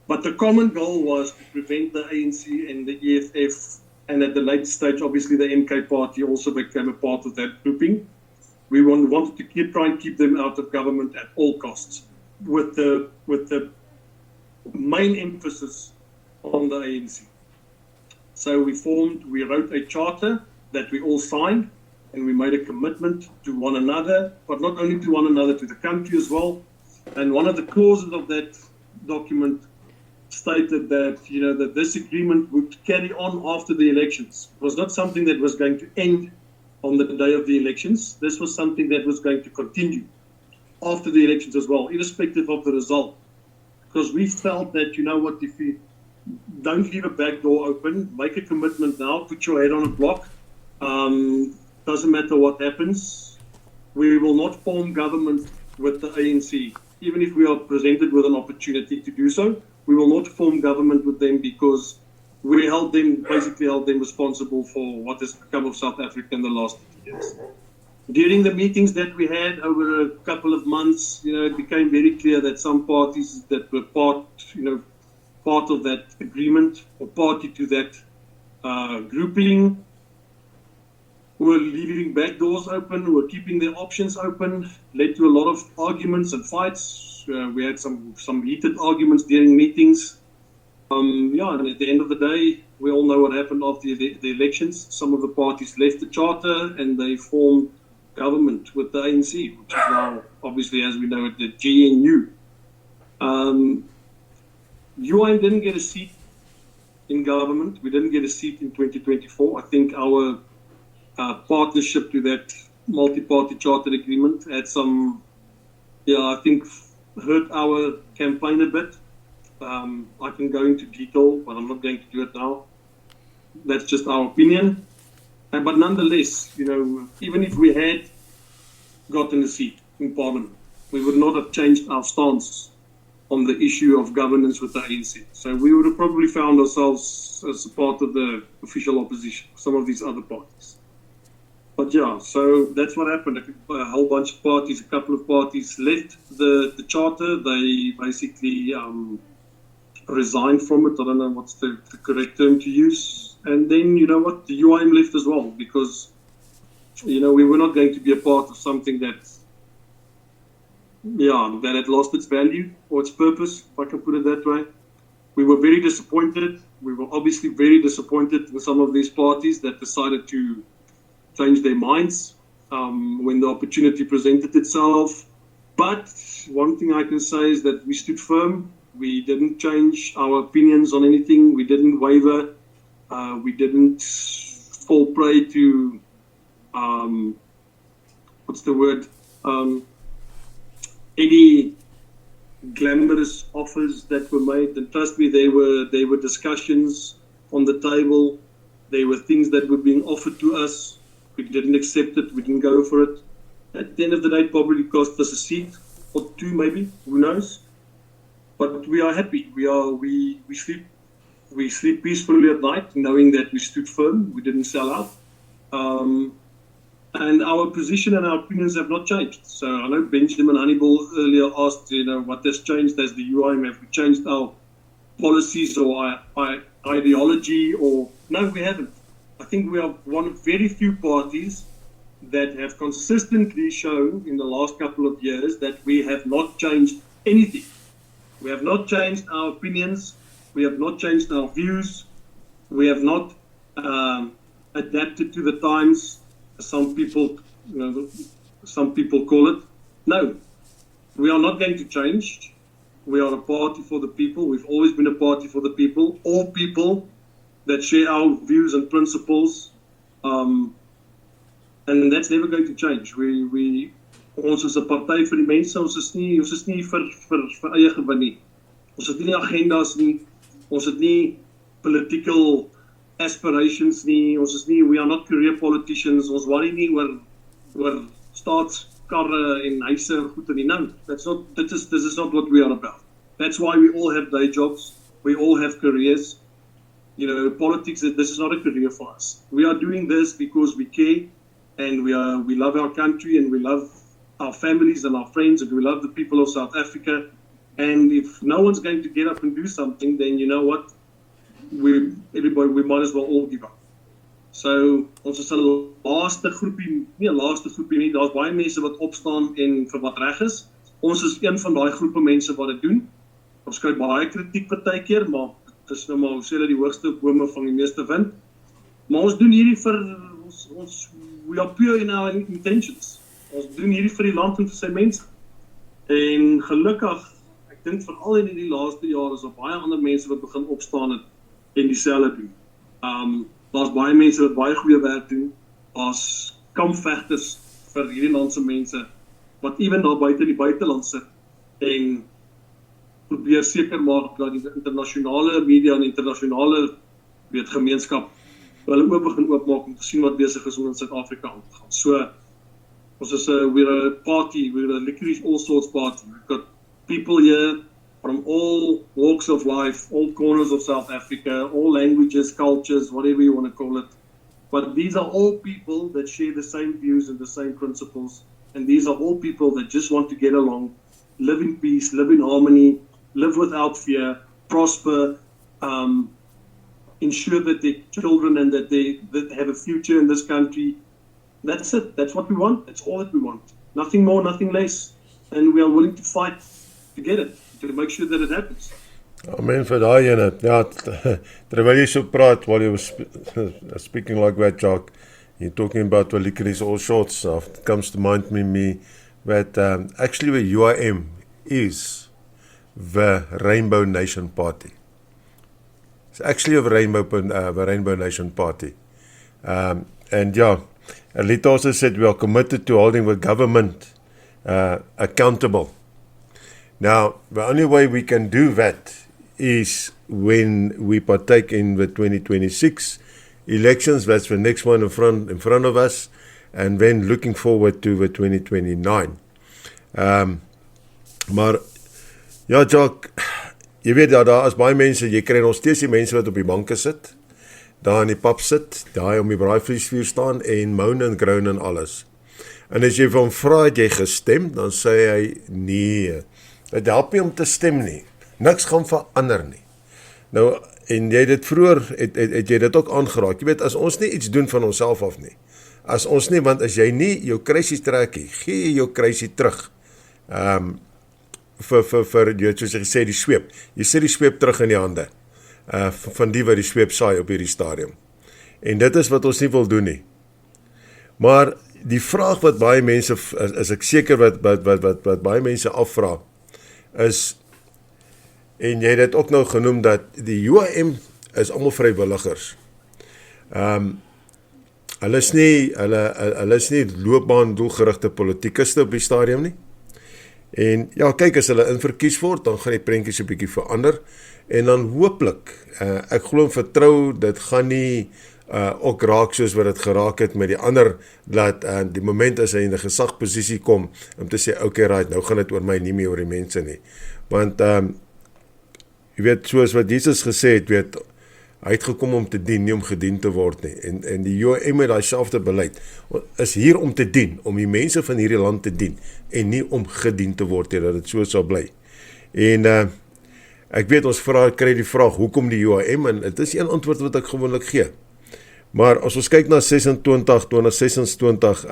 but the common goal was to prevent the ANC and the EFF, and at the later stage, obviously, the MK party also became a part of that grouping. We wanted to try and keep them out of government at all costs, with the main emphasis on the ANC. So we wrote a charter that we all signed, and we made a commitment to one another, but not only to one another, to the country as well. And one of the clauses of that document stated that, that this agreement would carry on after the elections. It was not something that was going to end on the day of the elections. This was something that was going to continue after the elections as well, irrespective of the result. Because we felt that, if you don't leave a back door open, make a commitment now, put your head on a block, doesn't matter what happens, we will not form government with the ANC, even if we are presented with an opportunity to do so. We will not form government with them because we basically held them responsible for what has become of South Africa in the last 50 years. During the meetings that we had over a couple of months, it became very clear that some parties that were part of that agreement or party to that grouping were leaving back doors open, were keeping their options open, led to a lot of arguments and fights. We had some heated arguments during meetings. And at the end of the day, we all know what happened after the elections. Some of the parties left the charter and they formed government with the ANC, which is now, obviously, as we know, the GNU. UIM didn't get a seat in government. We didn't get a seat in 2024. I think our partnership to that multi-party charter agreement had some, hurt our campaign a bit. I can go into detail, but I'm not going to do it now. That's just our opinion. But nonetheless, even if we had gotten a seat in Parliament, we would not have changed our stance on the issue of governance with the ANC. So we would have probably found ourselves as a part of the official opposition, some of these other parties. But so that's what happened. A whole bunch of parties, a couple of parties left the charter. They basically resigned from it. I don't know what's the correct term to use. And then, the UIM left as well, because, we were not going to be a part of something that had lost its value or its purpose, if I can put it that way. We were very disappointed. We were obviously very disappointed with some of these parties that decided to change their minds when the opportunity presented itself. But one thing I can say is that we stood firm. We didn't change our opinions on anything. We didn't waver. We didn't fall prey to, any glamorous offers that were made. And trust me, there were discussions on the table. There were things that were being offered to us. We didn't accept it. We didn't go for it. At the end of the day, it probably cost us a seat or two, maybe. Who knows? But we are happy. We sleep peacefully at night, knowing that we stood firm. We didn't sell out. And our position and our opinions have not changed. So I know Benjamin Honeyball earlier asked, what has changed as the UIM? Have we changed our policies or our ideology? Or no, we haven't. I think we are one of very few parties that have consistently shown in the last couple of years that we have not changed anything. We have not changed our opinions. We have not changed our views. We have not adapted to the times. Some people call it. No, we are not going to change. We are a party for the people. We've always been a party for the people. All people that share our views and principles. And that's never going to change. Ons is 'n party vir die mense. Ons is nie vir eie gewin nie. Ons het nie agendas nie. Ons het nie political aspirations nie. We are not career politicians. Ons worry nie oor staatskarre en huise en goede nie. No, this is not what we are about. That's why we all have day jobs. We all have careers. Politics, this is not a career for us. We are doing this because we care and we love our country and we love our families and our friends and we love the people of South Africa. And if no one's going to get up and do something, then you know what? We might as well all give up. So, ons is 'n laaste groepie nie, daar's baie mense wat opstaan en vir wat reg is. Ons is een van daai groepe mense wat dit doen. Ons kry baie kritiek partykeer, maar dit is nou maar, hoe sê hulle, die hoogste bome van die meeste wind. Maar ons doen hierdie vir we are pure in our intentions. Ons doen hierdie vir die land en vir sy mense. En gelukkig, ek dink veral in die laaste jare is daar baie ander mense wat begin opstaan het en dieselfde doen. Daar's baie mense wat baie goeie werk doen as kampvegters vir hierdie landse mense wat ewen daar buite in die buiteland sit en probeer seker maak dat die internasionale media en internasionale gemeenskap hulle begin oopmaak om te sien wat besig is om in Suid-Afrika aan te gaan. So, ons is we're a party, we're a licorice all sorts party. We've got people here from all walks of life, all corners of South Africa, all languages, cultures, whatever you want to call it. But these are all people that share the same views and the same principles. And these are all people that just want to get along, live in peace, live in harmony, live without fear, prosper, ensure that their children and that they have a future in this country. That's it. That's what we want. That's all that we want. Nothing more, nothing less. And we are willing to fight to get it, to make sure that it happens. Amen vir daai ene. Ja, terwyl jy so praat, while you were speaking like that, Jacques, you're talking about the licorice all sorts. It comes to mind me that actually the UIM is the Rainbow Nation Party. It's actually a Rainbow Nation Party. And yeah, Alita also said we are committed to holding the government accountable. Now, the only way we can do that is when we partake in the 2026 elections. That's the next one in front of us, and then looking forward to the 2029. Maar ja, Jacques, jy weet daar is baie mense, jy kry nog steeds die mense wat op die banke sit, daar in die pap sit, daar om die braaivleisvuur staan en moan en groan en alles. En as jy van vra het jy gestem, dan sê hy nee. Dit help nie om te stem nie. Niks gaan verander nie. Nou, en jy dit vroeër, het jy dit ook aangeraak. Jy weet, as ons nie iets doen van onsself af nie, as ons nie, want as jy nie jou kruisie trek nie, gee jy jou kruisie terug, vir soos jy gesê, die sweep. Jy sit die sweep terug in die hande, van die wat die sweep saai op hierdie stadium. En dit is wat ons nie wil doen nie. Maar die vraag wat baie mense, is ek seker wat baie mense afvra, is, en jy het dit ook nou genoem, dat die UIM is almal vrywilligers. Hulle is nie loopbaan doelgerigte politikuste op die stadium nie. En ja, kyk, as hulle inverkies word, dan gaan die prentjies 'n bietjie verander, en dan hooplik, ek glo en vertrou, dit gaan nie ook raak soos wat dit geraak het met die ander, dat die moment as hy in 'n gesagposisie kom, om te sê, okay, right, nou gaan dit oor my, nie meer oor die mense nie. Want, jy weet, soos wat Jesus gesê het, weet, hy het gekom om te dien, nie om gedien te word nie. En die UIM met dieselfde beleid, is hier om te dien, om die mense van hierdie land te dien, en nie om gedien te word, dat dit so sal bly. En, ek weet, ons kry die vraag, hoekom die UIM, en het is een antwoord wat ek gewoonlik gee. Maar as ons kyk na 2026,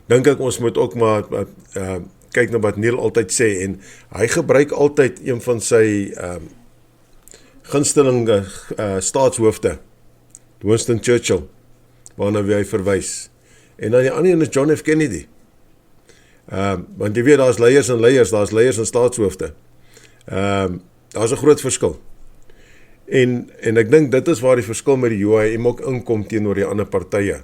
dink ek ons moet ook maar kyk na wat Neil altyd sê, en hy gebruik altyd een van sy gunsteling staatshoofde, Winston Churchill, waarna hy verwys. En dan die ander een is John F. Kennedy. Want jy weet, daar is leiers en staatshoofde. Daar is 'n groot verskil. En ek dink dit is waar die verskil met die UIM ook inkom teenoor die ander partye.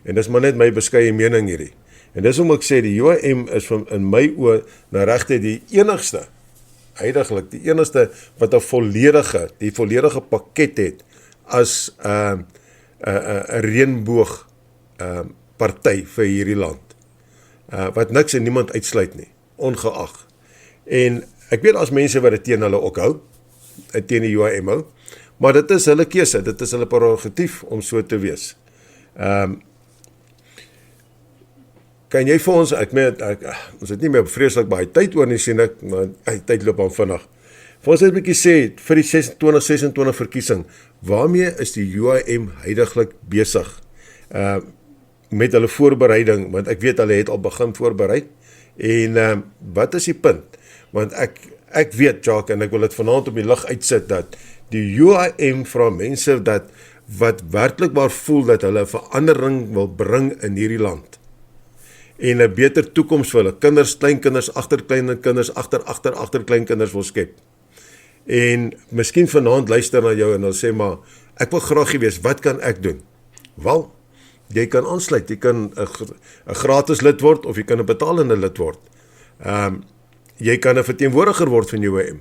En dis maar net my beskeie mening hierdie. En dis om ek sê, die UIM is in my oë na regte die enigste, huidiglik die enigste wat 'n volledige pakket het as 'n reënboog party vir hierdie land. Wat niks en niemand uitsluit nie, ongeag. En ek weet as mense wat dit teen hulle ook hou, teen die UIM hou, maar dit is hulle keuse, dit is hulle prerogatief om so te wees. Kan jy vir ons, ons het nie meer vreeslik baie tyd oor nie, sien ek, maar tyd loop aan vinnig. Vir ons het 'n bietjie sê, vir die 2026 verkiesing, waarmee is die UIM huidiglik besig? Met hulle voorbereiding, want ek weet hulle het al begin voorberei, en wat is die punt? Want ek weet, Jacques, en ek wil dit vanaand op die lig uitsit, dat die UIM vra mense wat werklik waar voel dat hulle verandering wil bring in hierdie land. En 'n beter toekoms vir hulle kinders, kleinkinders, agterkleinkinders, agterkleinkinders wil skep. En miskien vanaand luister na jou en hulle sê, maar ek wil graag weet, wat kan ek doen? Wel, jy kan aansluit, jy kan 'n gratis lid word, of jy kan 'n betalende lid word. Jy kan 'n verteenwoordiger word van UIM.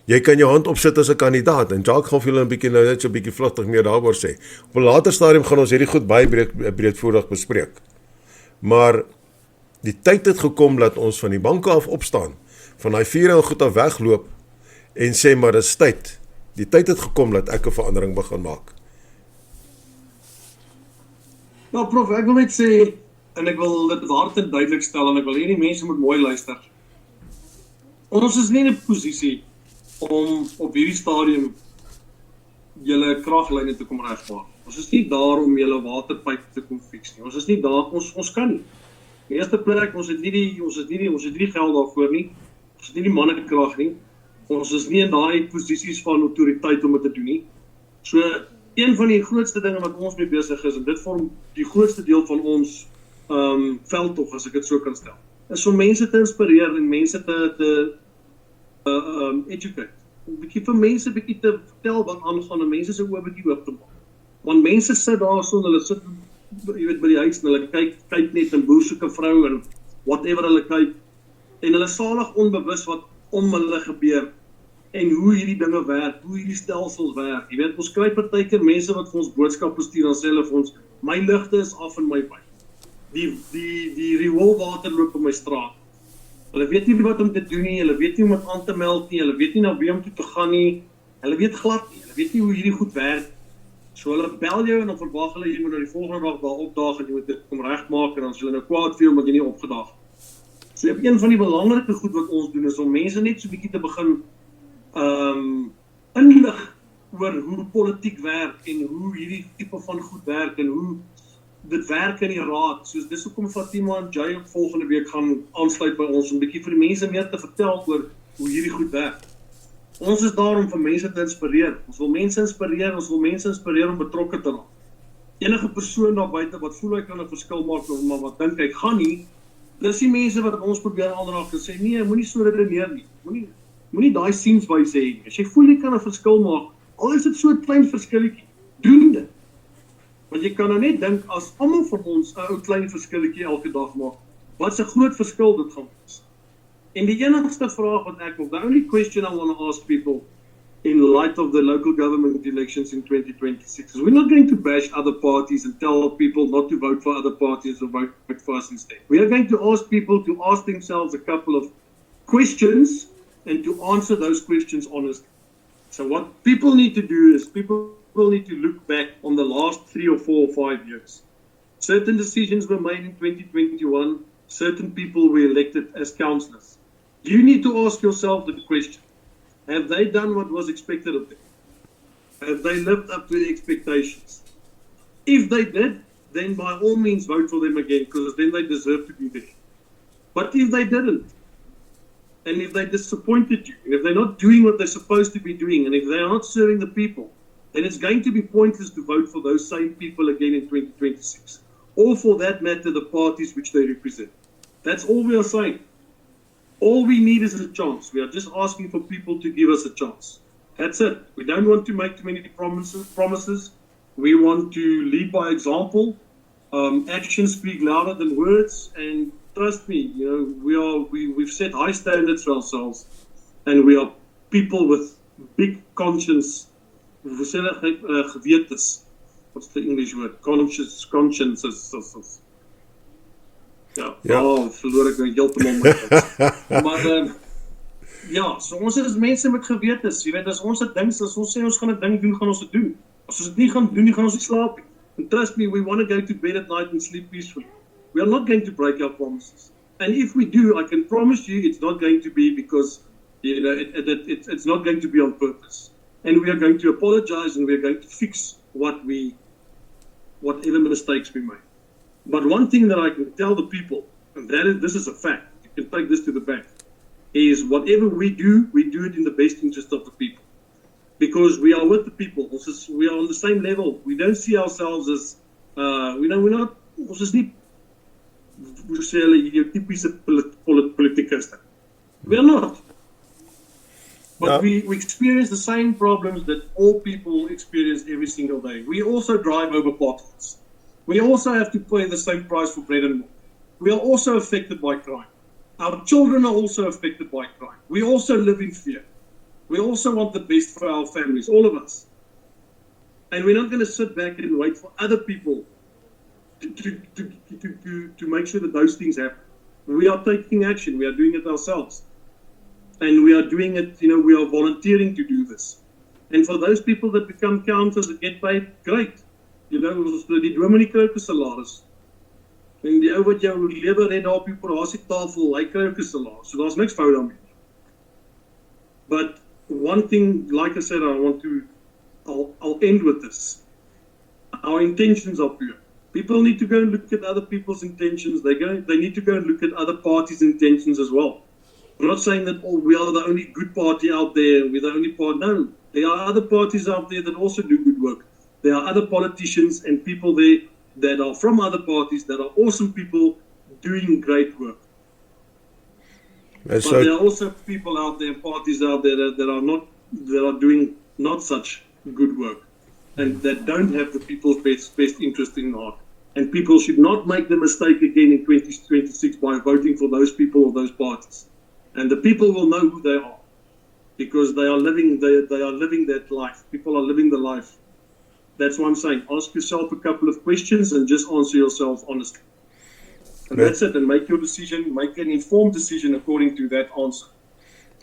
Jy kan jou hand opsit as 'n kandidaat, en Jacques gaan vir julle 'n bietjie nou net so 'n bietjie vlugtig meer daaroor sê. Op 'n later stadium gaan ons hierdie goed baie breedvoerig bespreek. Maar die tyd het gekom dat ons van die banke af opstaan, van daai vuur en goed af wegloop, en sê, maar dis tyd. Die tyd het gekom dat ek 'n verandering begin maak. Nou, prof, ek wil net sê, en ek wil dit hard en duidelik stel, en ek wil hê die mense moet mooi luister. Ons is nie in 'n posisie om op hierdie stadium julle kraglyne te kom regmaak. Ons is nie daar om julle waterpyp te kom fix nie. Ons is nie daar, ons kan nie. In die eerste plek, ons het nie die geld daarvoor nie. Ons het nie die mannekrag nie. Ons is nie in daai posisies van autoriteit om dit te doen nie. So, een van die grootste dinge wat ons mee besig is, en dit vorm die grootste deel van ons veldtog, as ek dit so kan stel, is om mense te inspireer en mense te educate. Vir mense 'n bietjie te vertel wat aangaan, en mense se oë bietjie oop te maak. Want mense sit daar so, hulle sit, jy weet, by die huis, en hulle kyk net, en boer soek 'n vrou, en whatever hulle kyk, en hulle salig onbewus wat om hulle gebeur, en hoe hierdie dinge werk, hoe hierdie stelsels werk. Jy weet, ons kry partykeer mense wat vir ons boodskappe stuur, dan sê hulle vir ons, my ligte is af in my wijk. Die rioolwater loop op my straat. Hulle weet nie wat om te doen nie, hulle weet nie om het aan te meld nie, hulle weet nie na wie om toe te gaan nie, hulle weet glad nie, hulle weet nie hoe hierdie goed werk. So hulle bel jou en dan verwag hulle, jy moet nou die volgende dag daar opdaag, en jy moet dit kom regmaak, en dan is hulle nou kwaad vir jou, omdat jy nie opgedaag. So een van die belangrike goed wat ons doen, is om mense net so 'n bietjie te begin inlig oor hoe politiek werk, en hoe hierdie tipe van goed werk, en hoe dit werk in die raad. So dis hoekom Fatima en Jay volgende week gaan aansluit by ons, om 'n bietjie vir die mense meer te vertel oor hoe hierdie goed werk. Ons is daar om vir mense te inspireer. Ons wil mense inspireer om betrokke te raak. enige persoon daar buite wat voel hy kan 'n verskil maak, maar wat dink hy gaan nie, dis die mense wat ons probeer aanraak en sê, nee, moenie so redeneer nie. Moenie daai sienswyse hê nie. As jy voel jy kan 'n verskil maak, al is dit so 'n klein verskilletjie, doen dit. Want jy kan nou net dink, as almal van ons 'n ou klein verskilletjie elke dag maak, wat 'n groot verskil dit gaan wees. En die enigste vraag wat ek wil, the only question I want to ask people in light of the local government elections in 2026 is we're not going to bash other parties and tell people not to vote for other parties or vote for us instead. We are going to ask people to ask themselves a couple of questions and to answer those questions honestly. So what people need to do is people need to look back on the last 3 or 4 or 5 years. Certain decisions were made in 2021. Certain people were elected as councillors. You need to ask yourself the question, have they done what was expected of them? Have they lived up to the expectations? If they did, then by all means vote for them again, because then they deserve to be there. But if they didn't, and if they disappointed you, and if they're not doing what they're supposed to be doing, and if they are not serving the people, then it's going to be pointless to vote for those same people again in 2026. Or for that matter, the parties which they represent. That's all we are saying. All we need is a chance. We are just asking for people to give us a chance. That's it. We don't want to make too many promises. We want to lead by example. Actions speak louder than words. And trust me, we've set high standards for ourselves. And we are people with big conscience. Gewetens. What's the English word? Consciences. Ja, verloor ek nou heeltemal my tyd. Maar ja, so ons is mense met gewetes. Jy weet, as ons dit dink, as ons sê ons gaan 'n ding doen, gaan ons dit doen. As ons dit nie gaan doen nie, gaan ons nie slaap nie. And trust me, we want to go to bed at night and sleep peacefully. We are not going to break our promises. And if we do, I can promise you it's not going to be because it's not going to be on purpose. And we are going to apologize and we are going to fix whatever mistakes we made. But one thing that I can tell the people, and this is a fact, you can take this to the bank, is whatever we do it in the best interest of the people. Because we are with the people. We are on the same level. We don't see ourselves as, we're not, ons is nie, hoe sê hulle, jou typiese politicus. We are not. But we experience the same problems that all people experience every single day. We also drive over potholes. We also have to pay the same price for bread and milk. We are also affected by crime. Our children are also affected by crime. We also live in fear. We also want the best for our families, all of us. And we're not going to sit back and wait for other people to make sure that those things happen. We are taking action. We are doing it ourselves. And we are doing it, we are volunteering to do this. And for those people that become councillors that get paid, great. Die dominee kry ook 'n salaris. En die ou wat jou lewe red daar op die operasietafel, hy kry ook 'n salaris. So daar's niks fout daarmee. But one thing, like I said, I'll end with this. Our intentions are pure. People need to go and look at other people's intentions. They need to go and look at other parties' intentions as well. I'm not saying that we are the only good party out there, we're the only party. No, there are other parties out there that also do good work. There are other politicians and people there that are from other parties that are awesome people doing great work. But there are also people out there, parties out there that are doing not such good work and that don't have the people's best interest in heart. And people should not make the mistake again in 2026 by voting for those people or those parties. And the people will know who they are because they are living that life. People are living the life. That's what I'm saying. Ask yourself a couple of questions and just answer yourself honestly. And that's it. And make your decision, make an informed decision according to that answer.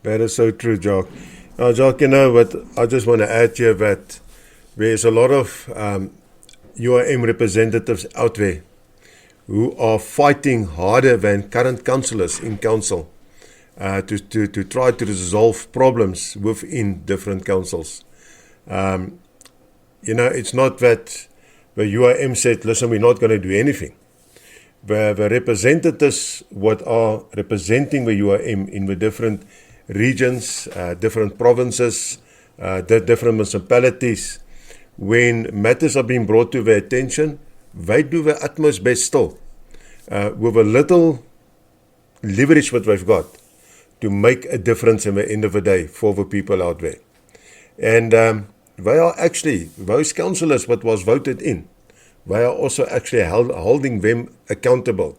That is so true, Jock. Now, Jock, what I just want to add here that there's a lot of UIM representatives out there who are fighting harder than current councillors in council to try to resolve problems within different councils. It's not that the UIM said, listen, we're not going to do anything. The representatives what are representing the UIM in the different regions, different provinces, the different municipalities, when matters are being brought to their attention, they do their utmost best still, with a little leverage what we've got, to make a difference in the end of the day for the people out there. And they are actually, those councillors what was voted in, they are also actually holding them accountable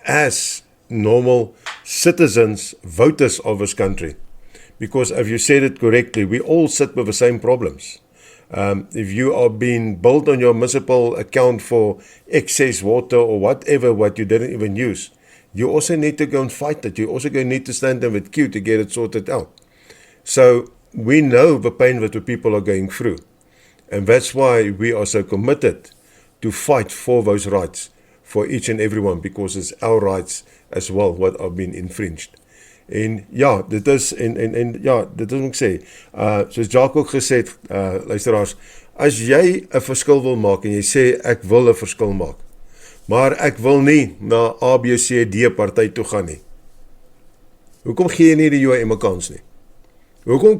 as normal citizens, voters of this country. Because if you said it correctly, we all sit with the same problems. If you are being billed on your municipal account for excess water or whatever what you didn't even use, you also need to go and fight it. You also going to need to stand in the queue to get it sorted out. So we know the pain that the people are going through. And that's why we are so committed to fight for those rights for each and everyone, because it's our rights as well what are being infringed. En ja, dit is dit moet ek sê, soos Jacques ook gesê het, luisteraars, as jy 'n verskil wil maak en jy sê ek wil 'n verskil maak, maar ek wil nie na ABCD party toe gaan nie. Hoekom gee jy nie die UIM 'n kans nie? Hoekom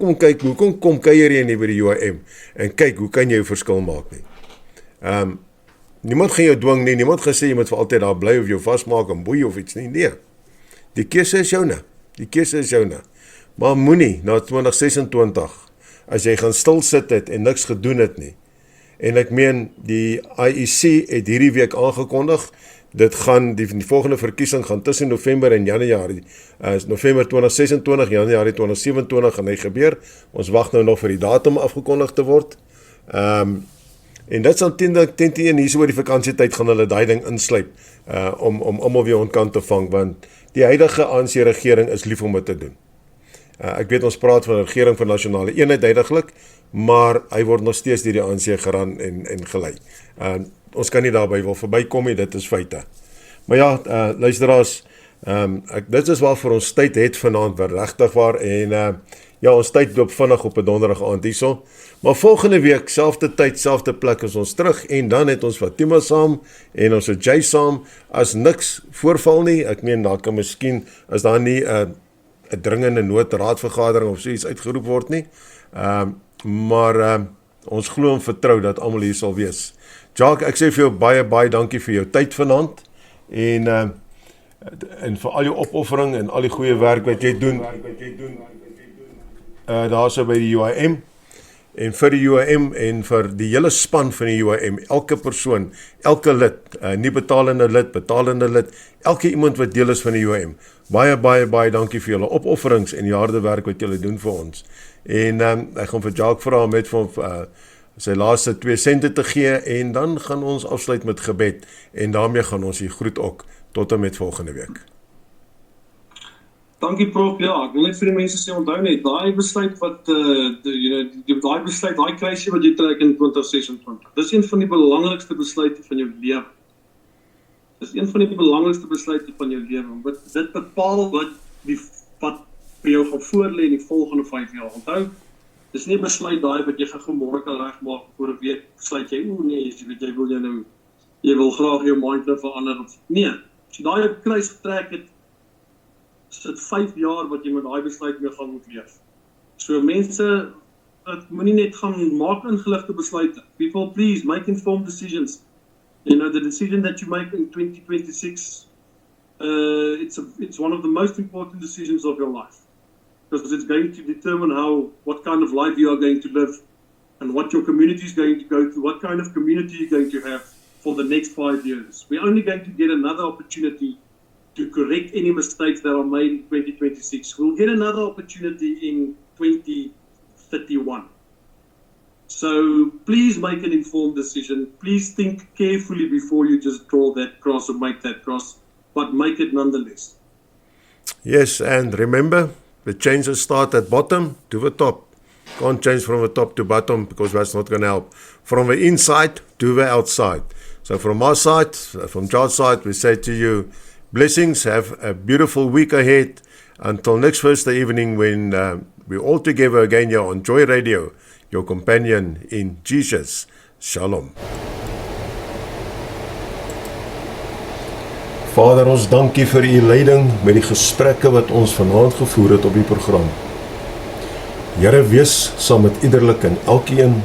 kom kuier jy nie by die UIM en kyk hoe kan jy 'n verskil maak nie? Niemand gaan jou dwing nie, niemand gaan sê jy moet vir altyd daar bly of jou vasmaak en boei of iets nie. Nee. Die keuse is joune. Maar moenie na 2026, as jy gaan stil sit het en niks gedoen het nie. En ek meen, die IEC het hierdie week aangekondig, dit gaan, die volgende verkiesing gaan tussen November en Januarie, November 2026, Januarie 2027 gaan hy gebeur. Ons wag nou nog vir die datum afgekondig te word. En dit sal teen hier so oor die vakansietyd gaan hulle daai ding insluip, om almal weer ontkant te vang, want die huidige ANC regering is lief om dit te doen. Ek weet ons praat van 'n regering van nasionale eenheid duidelik, maar hy word nog steeds deur die ANC geran en gelei. Ons kan nie daarby wil verbykom nie, dit is feite. Maar ja, luisteraars, dit is waarvoor ons tyd het vanaand, regtig waar, en ja, ons tyd loop vinnig op 'n donderdag aand hierso. Maar volgende week, selfde tyd, selfde plek, is ons terug, en dan het ons Fatima saam, en ons het Jay saam, as niks voorval nie, ek meen, daar kan miskien, as daar nie 'n dringende noodraadvergadering of so iets uitgeroep word nie, maar ons glo en vertrou dat almal hier sal wees. Jacques, ek sê vir jou baie dankie vir jou tyd vanaand, en vir al jou opoffering en al die goeie werk wat jy doen, daar so by die UIM, en vir die UIM en vir die hele span van die UIM, elke persoon, elke lid, nie betalende lid, elke iemand wat deel is van die UIM, baie dankie vir julle opofferings en die harde werk wat julle doen vir ons. En ek gaan vir Jacques vra om met sy laaste 2 sente te gee, en dan gaan ons afsluit met gebed, en daarmee gaan ons hier groet ook, tot en met volgende week. Dankie Prof, ja, ek wil net vir die mense sê, onthou net, daai besluit wat, daai kruisie wat jy trek in 2026, dis een van die belangrikste besluite van jou lewe. Dis een van die belangrikste besluite van jou lewe, want dit bepaal wat vir jou gaan voorlê in die volgende 5 jaar. Onthou, dis nie 'n besluit daai wat jy gaan môre kan regmaak, voor 'n week besluit jy, nee, jy wil graag jou mind verander, of nee, as jy daai kruis getrek het, is dit 5 jaar wat jy met daai besluit mee gaan moet leef. So mense, moenie net gaan maak ingeligte besluite. People, please, make informed decisions. You know, the decision that you make in 2026, it's one of the most important decisions of your life. Because it's going to determine what kind of life you are going to live, and what your community is going to go through, what kind of community you're going to have for the next 5 years. We're only going to get another opportunity to correct any mistakes that are made in 2026. We'll get another opportunity in 2031. So please make an informed decision. Please think carefully before you just draw that cross or make that cross, but make it nonetheless. Yes, and remember, the changes start at bottom to the top. Can't change from the top to bottom, because that's not going to help. From the inside to the outside. So from our side, from God's side, we say to you, blessings, have a beautiful week ahead. Until next Thursday evening, when we're all together again here on Joy Radio, your companion in Jesus. Shalom. Vader, ons dankie vir u leiding met die gesprekke wat ons vanaand gevoer het op die program. Here, wees saam met iederlik en elkeen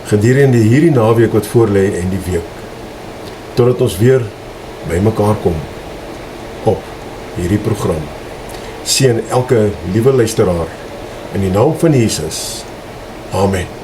gedurende hierdie naweek wat voorlê en die week, totdat ons weer by mekaar kom op hierdie program. Seën elke liewe luisteraar in die naam van Jesus. Amen.